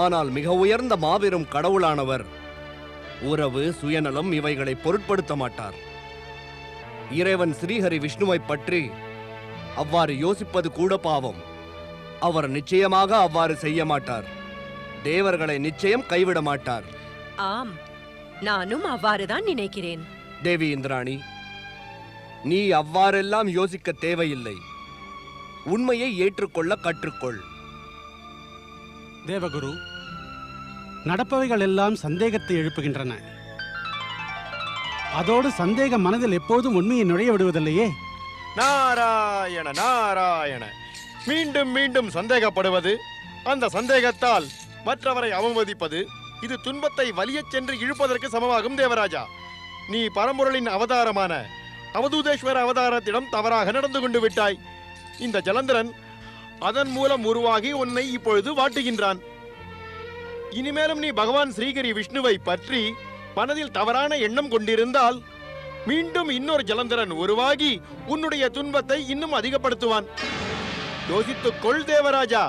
ஆனால் மிக உயர்ந்த மாபெரும் கடவுளானவர் உறவு, சுயநலம் இவைகளை பொருட்படுத்த மாட்டார். இறைவன் ஸ்ரீஹரி விஷ்ணுவை பற்றி அவ்வாறு யோசிப்பது கூட பாவம். அவர் நிச்சயமாக அவ்வாறு செய்ய மாட்டார். தேவர்களை நிச்சயம் கைவிட மாட்டார். ஆம், நானும் அவ்வாறுதான் நினைக்கிறேன். தேவி இந்திராணி, நீ அவ்வாறெல்லாம் யோசிக்க தேவையில்லை. உண்மையை ஏற்றுக்கொள்ள கற்றுக்கொள். தேவகுரு, நடப்பவைகள் எல்லாம் சந்தேகத்தை எழுப்புகின்றன. அதோடு சந்தேகம் மனதில் எப்போதும் உண்மையை நுழைய விடுவதில்லையே. நாராயண நாராயண, மீண்டும் மீண்டும் சந்தேகப்படுவது, அந்த சந்தேகத்தால் மற்றவரை அவமதிப்பது, இது துன்பத்தை வலியச் சென்று இழுப்பதற்கு சமமாகும். தேவராஜா, நீ பரம்பொருளின் அவதாரமான அவதூதேஸ்வர அவதாரத்திடம் தவறாக நடந்து கொண்டு விட்டாய். இந்த ஜலந்தரன் அதன் மூலம் உருவாகி உன்னை இப்பொழுது வாட்டுகின்றான். இனிமேலும் நீ பகவான் ஸ்ரீஹரி விஷ்ணுவை பற்றி மனதில் தவறான எண்ணம் கொண்டிருந்தால் மீண்டும் இன்னொரு ஜலந்தரன் உருவாகி உன்னுடைய துன்பத்தை இன்னும் அதிகப்படுத்துவான். யோசித்துக் கொள் தேவராஜா,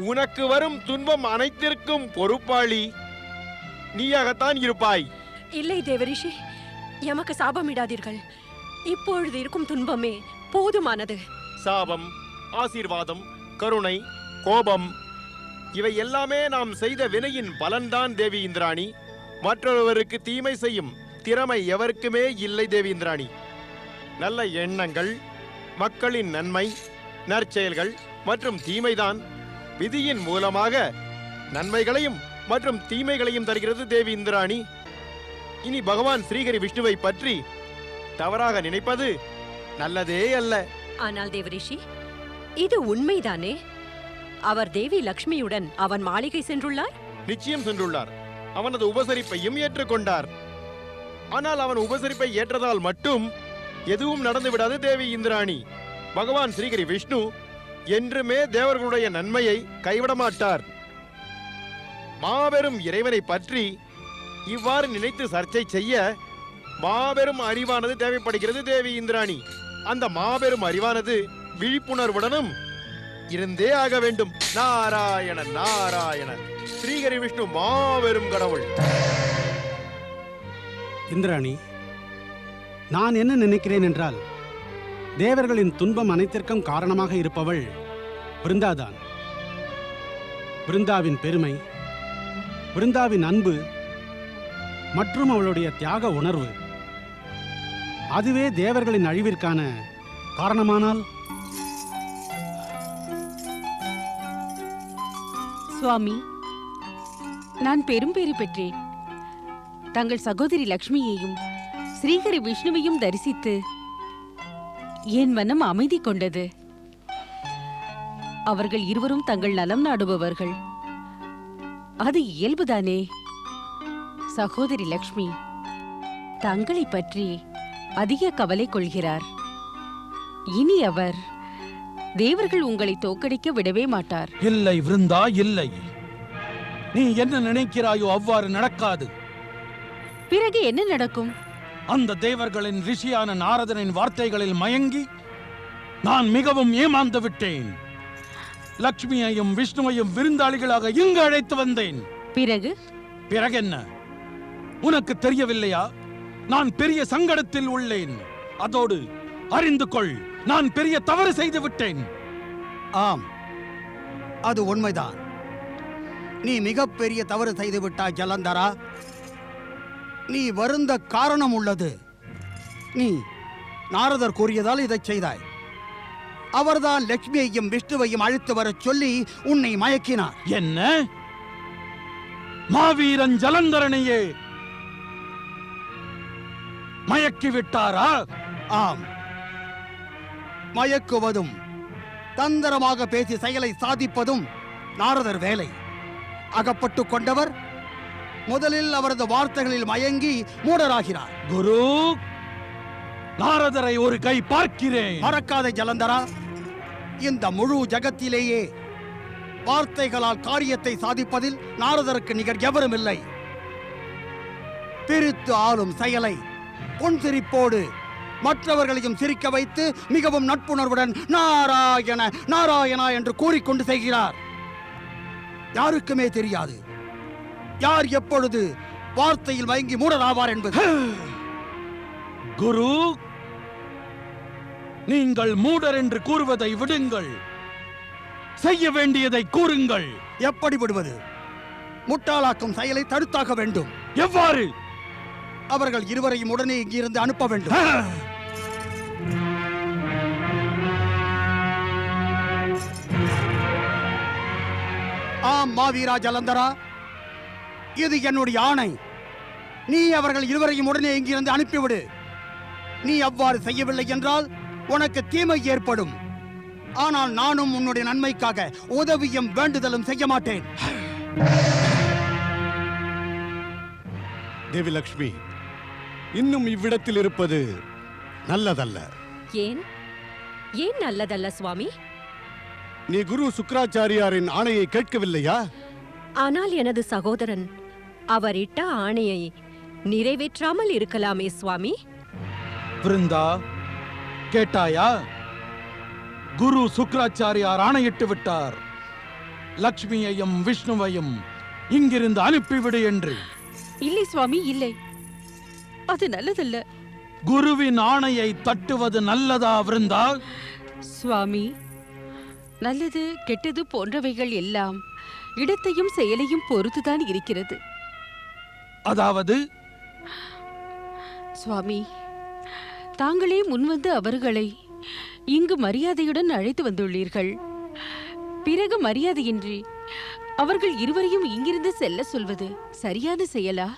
உனக்கு வரும் துன்பம் அனைத்திற்கும் பொறுப்பாளி நீயாகத்தான் இருப்பாய். இல்லை தேவரிஷி, எமக்கு சாபமிடாதீர்கள். இப்பொழுது இருக்கும் துன்பமே போதுமானது. சாபம், ஆசீர்வாதம், கருணை, கோபம் இவை எல்லாமே நாம் செய்த வினையின் பலன்தான் தேவி இந்திராணி. மற்றொருவருக்கு தீமை செய்யும் திறமை எவருக்குமே இல்லை தேவி இந்திராணி. நல்ல எண்ணங்கள், மக்களின் நன்மை, நற்செயல்கள் மற்றும் தீமைதான் விதியின் மூலமாக நன்மைகளையும் மற்றும் தீமைகளையும் தருகிறது தேவி இந்திராணி. இனி பகவான் ஸ்ரீஹரி விஷ்ணுவை பற்றி தவறாக நினைப்பது நல்லதே அல்ல. ஆனால் தேவரிஷி, இது உண்மைதானே? அவர் தேவி லக்ஷ்மியுடன் அவன் மாளிகை சென்றுள்ளார். நிச்சயம் சென்றுள்ளார். அவனது உபசரிப்பையும் ஏற்றுக்கொண்டார். ஆனால் அவன் உபசரிப்பை ஏற்றதால் மட்டும் எதுவும் நடந்து விடாது தேவி இந்திராணி. பகவான் ஸ்ரீஹரி விஷ்ணு என்றுமே தேவர்களுடைய நன்மையை கைவிட மாட்டார். மாபெரும் இறைவனை பற்றி இவ்வாறு நினைத்து சர்ச்சை செய்ய மாபெரும் அறிவானது தேவைப்படுகிறது தேவி இந்திராணி. அந்த மாபெரும் அறிவானது விழிப்புணர்வுடனும் இருந்தே ஆக வேண்டும். நாராயண நாராயண, ஸ்ரீஹரி விஷ்ணு மாபெரும் கடவுள். இந்திராணி, நான் என்ன நினைக்கிறேன் என்றால், தேவர்களின் துன்பம் அனைத்திற்கும் காரணமாக இருப்பவள் பிருந்தாதான். பிருந்தாவின் பெருமை, பிருந்தாவின் அன்பு மற்றும் அவளுடைய தியாக உணர்வு, அதுவே தேவர்களின் அழிவிற்கான காரணமானால்? சுவாமி, நான் பெரும் பேறு பெற்றேன். தங்கள் சகோதரி லக்ஷ்மியையும் ஸ்ரீஹரி விஷ்ணுவையும் தரிசித்து என் மனம் அமைதி கொண்டது. அவர்கள் இருவரும் தங்கள் நலம் நாடுபவர்கள், அது இயல்புதானே. சகோதரி லக்ஷ்மி தங்களை பற்றி அதிக கவலை கொள்கிறார். இனி அவர் தேவர்கள் உங்களை தோற்கடிக்க விடவே மாட்டார். இல்லை விருந்தா, இல்லை. நீ என்ன நினைக்கிறாயோ அவ்வாறு நடக்காது. பிறகு என்ன நடக்கும்? அந்த தேவர்களின் ரிஷியான நாரதனின் வார்த்தைகளில் மயங்கி நான் மிகவும் ஏமாந்து விட்டேன். லக்ஷ்மியையும் விஷ்ணுவையும் விருந்தாளிகளாக இங்கு அழைத்து வந்தேன். பிறகு பிறகென்ன? உனக்கு தெரியவில்லையா? நான் பெரிய சங்கடத்தில் உள்ளேன். அதோடு அறிந்து கொள், நான் பெரிய தவறு செய்து விட்டேன். ஆம், அது உண்மைதான். நீ மிகப்பெரிய தவறு செய்து விட்டாய் ஜலந்தரா. நீ வருந்த காரணம் உள்ளது. நீ நாரதர் கூறியதால் இதை செய்தாய். அவர்தான் லட்சுமியையும் விஷ்ணுவையும் அழைத்து வரச் சொல்லி உன்னை மயக்கினார். என்ன? மாவீரன் ஜலந்தரனையே மயக்கி விட்டாரா? ஆம், மயக்குவதும் தந்திரமாக பேசி செயலை சாதிப்பதும் நாரதர் வேலை. அகப்பட்டு கொண்டவர் முதலில் அவரது வார்த்தைகளில் மயங்கி மூடராகிறார். குரு, நாரதரை ஒரு கை பார்க்கிறேன். மறக்காத ஜலந்தரா, இந்த முழு ஜகத்திலேயே வார்த்தைகளால் காரியத்தை சாதிப்பதில் நாரதருக்கு நிகர் எவரும் இல்லை. பிரித்து ஆளும் செயலை பொன்சிரிப்போடு மற்றவர்களையும் சிரிக்க வைத்து மிகவும் நட்புணர்வுடன் நாராயண நாராயணா என்று கூறிக்கொண்டு செய்கிறார். யாருக்குமே தெரியாது யார் எப்பொழுது வார்த்தையில் மயங்கி மூடராவார் என்பது. குரு, நீங்கள் மூடர் என்று கூறுவதை விடுங்கள். செய்ய வேண்டியதை கூறுங்கள். எப்படி விடுவது? முட்டாளாக்கும் செயலை தடுத்தாக வேண்டும். எவ்வாறு? அவர்கள் இருவரையும் உடனே இங்கிருந்து அனுப்ப வேண்டும். ஆம் மாவீரா ஜலந்தரா, இது என்னுடைய ஆணை. நீ அவர்கள் இருவரையும் உடனே இங்கிருந்து அனுப்பிவிடு. நீ அவ்வாறு செய்யவில்லை என்றால் உனக்கு தீமை ஏற்படும். ஆனால் நானும் உன்னுடைய நன்மைக்காக உதவியும் வேண்டுதலும் செய்ய மாட்டேன். தேவி லக்ஷ்மி, இன்னும் இவ்விடத்தில் இருப்பது நல்லதல்ல. ஏன் ஏன் நல்லதல்ல சுவாமி? நீ குரு சுக்ராச்சாரியாரின் ஆணையை கேட்கவில்லையா? ஆனால் எனது சகோதரன் அவர் இட்ட ஆணையை நிறைவேற்றாமல் இருக்கலாமே சுவாமி. பிருந்தா, கேட்டாயா? குரு சுக்ராச்சாரியார் ஆணையிட்டு விட்டார், லக்ஷ்மியையும் விஷ்ணுவையும் இங்கிருந்து அனுப்பிவிடு என்று. இல்லை சுவாமி, இல்லை, அது நல்லதல்ல. குருவின் ஆணையை தட்டுவது நல்லதா விருந்தா? சுவாமி, நல்லது கெட்டது போன்றவைகள் எல்லாம் இடத்தையும் செயலையும் பொறுத்துதான் இருக்கிறது. அதாவது? சுவாமி, தாங்களே முன்வந்து அவர்களை இங்கு மரியாதையுடன் அழைத்து வந்துள்ளீர்கள். பிறகு மரியாதையின்றி அவர்கள் இருவரையும் இங்கிருந்து செல்ல சொல்வது சரியான செயலா?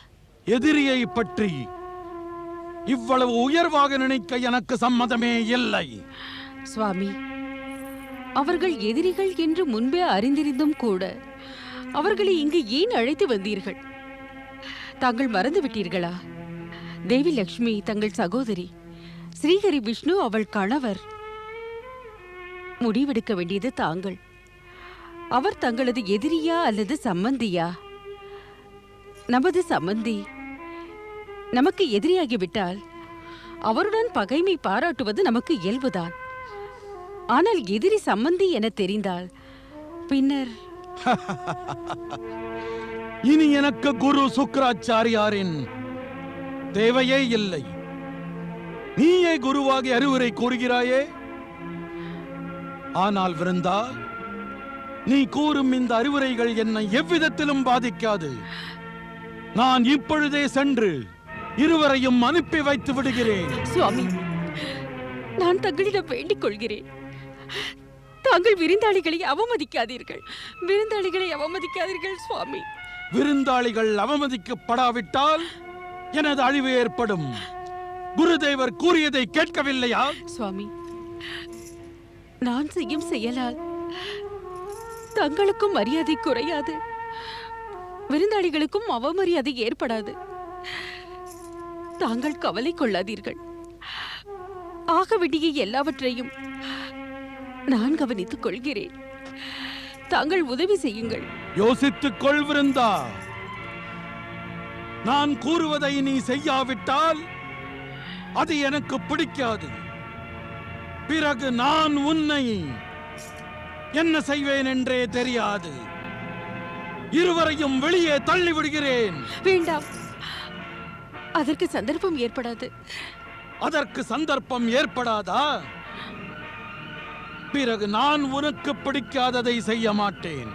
எதிரியை பற்றி இவ்வளவு உயர்வாக நினைக்க எனக்கு சம்மதமே இல்லை. சுவாமி, அவர்கள் எதிரிகள் என்று முன்பே அறிந்திருந்தும் கூட அவர்களை இங்கு ஏன் அழைத்து வந்தீர்கள்? தாங்கள் மறந்து விட்டீர்களா? தேவி லக்ஷ்மி தங்கள் சகோதரி, ஸ்ரீஹரி விஷ்ணு அவள் கணவர். முடிவெடுக்க வேண்டியது தாங்கள். அவர் தங்களது எதிரியா அல்லது சம்பந்தியா? நமது சம்பந்தி நமக்கு எதிரியாகிவிட்டால் அவருடன் பகைமை பாராட்டுவது நமக்கு இயல்புதான். ஆனால் எதிரி சம்பந்தி என தெரிந்தால் பின்னர் இனி எனக்கு குரு சுக்ராச்சாரியாரின் தேவையே இல்லை. நீயே குருவாகி அறிவுரை கூறுகிறாயே. ஆனால் விருந்தா, நீ கூறும் இந்த அறிவுரைகள் என்னை எவ்விதத்திலும் பாதிக்காது. நான் இப்பொழுதே சென்று இருவரையும் அனுப்பி வைத்து விடுகிறேன். சுவாமி, நான் தங்களிடம் வேண்டிக் கொள்கிறேன், தாங்கள் விருந்தாளிகளை அவமதிக்காதீர்கள். விருந்தாளிகளை அவமதிக்காதீர்கள் சுவாமி. விருந்தாளிகள் அவமதிக்கப்படாவிட்டால் எனது அழிவு ஏற்படும். குருதேவர் கூறியதை கேட்கவில்லையா? சுவாமி, நான் செய்யும் செயலால் தங்களுக்கும் மரியாதை குறையாது, விருந்தாளிகளுக்கும் அவமரியாதை ஏற்படாது. தாங்கள் கவலை கொள்ளாதீர்கள். ஆக வேண்டிய எல்லாவற்றையும் நான் கவனித்துக் கொள்கிறேன். தாங்கள் உதவி செய்யுங்கள். யோசித்துக் கொள் விருந்தா. நான் கூறுவதை நீ செய்யாவிட்டால் அது எனக்கு பிடிக்காது. பிறகு நான் உன்னை என்ன செய்வேன் என்றே தெரியாது. இருவரையும் வெளியே தள்ளிவிடுகிறேன். வேண்டாம், அதற்கு சந்தர்ப்பம் ஏற்படாது. அதற்கு சந்தர்ப்பம் ஏற்படாதா? பிறகு நான் உனக்கு பிடிக்காததை செய்ய மாட்டேன்.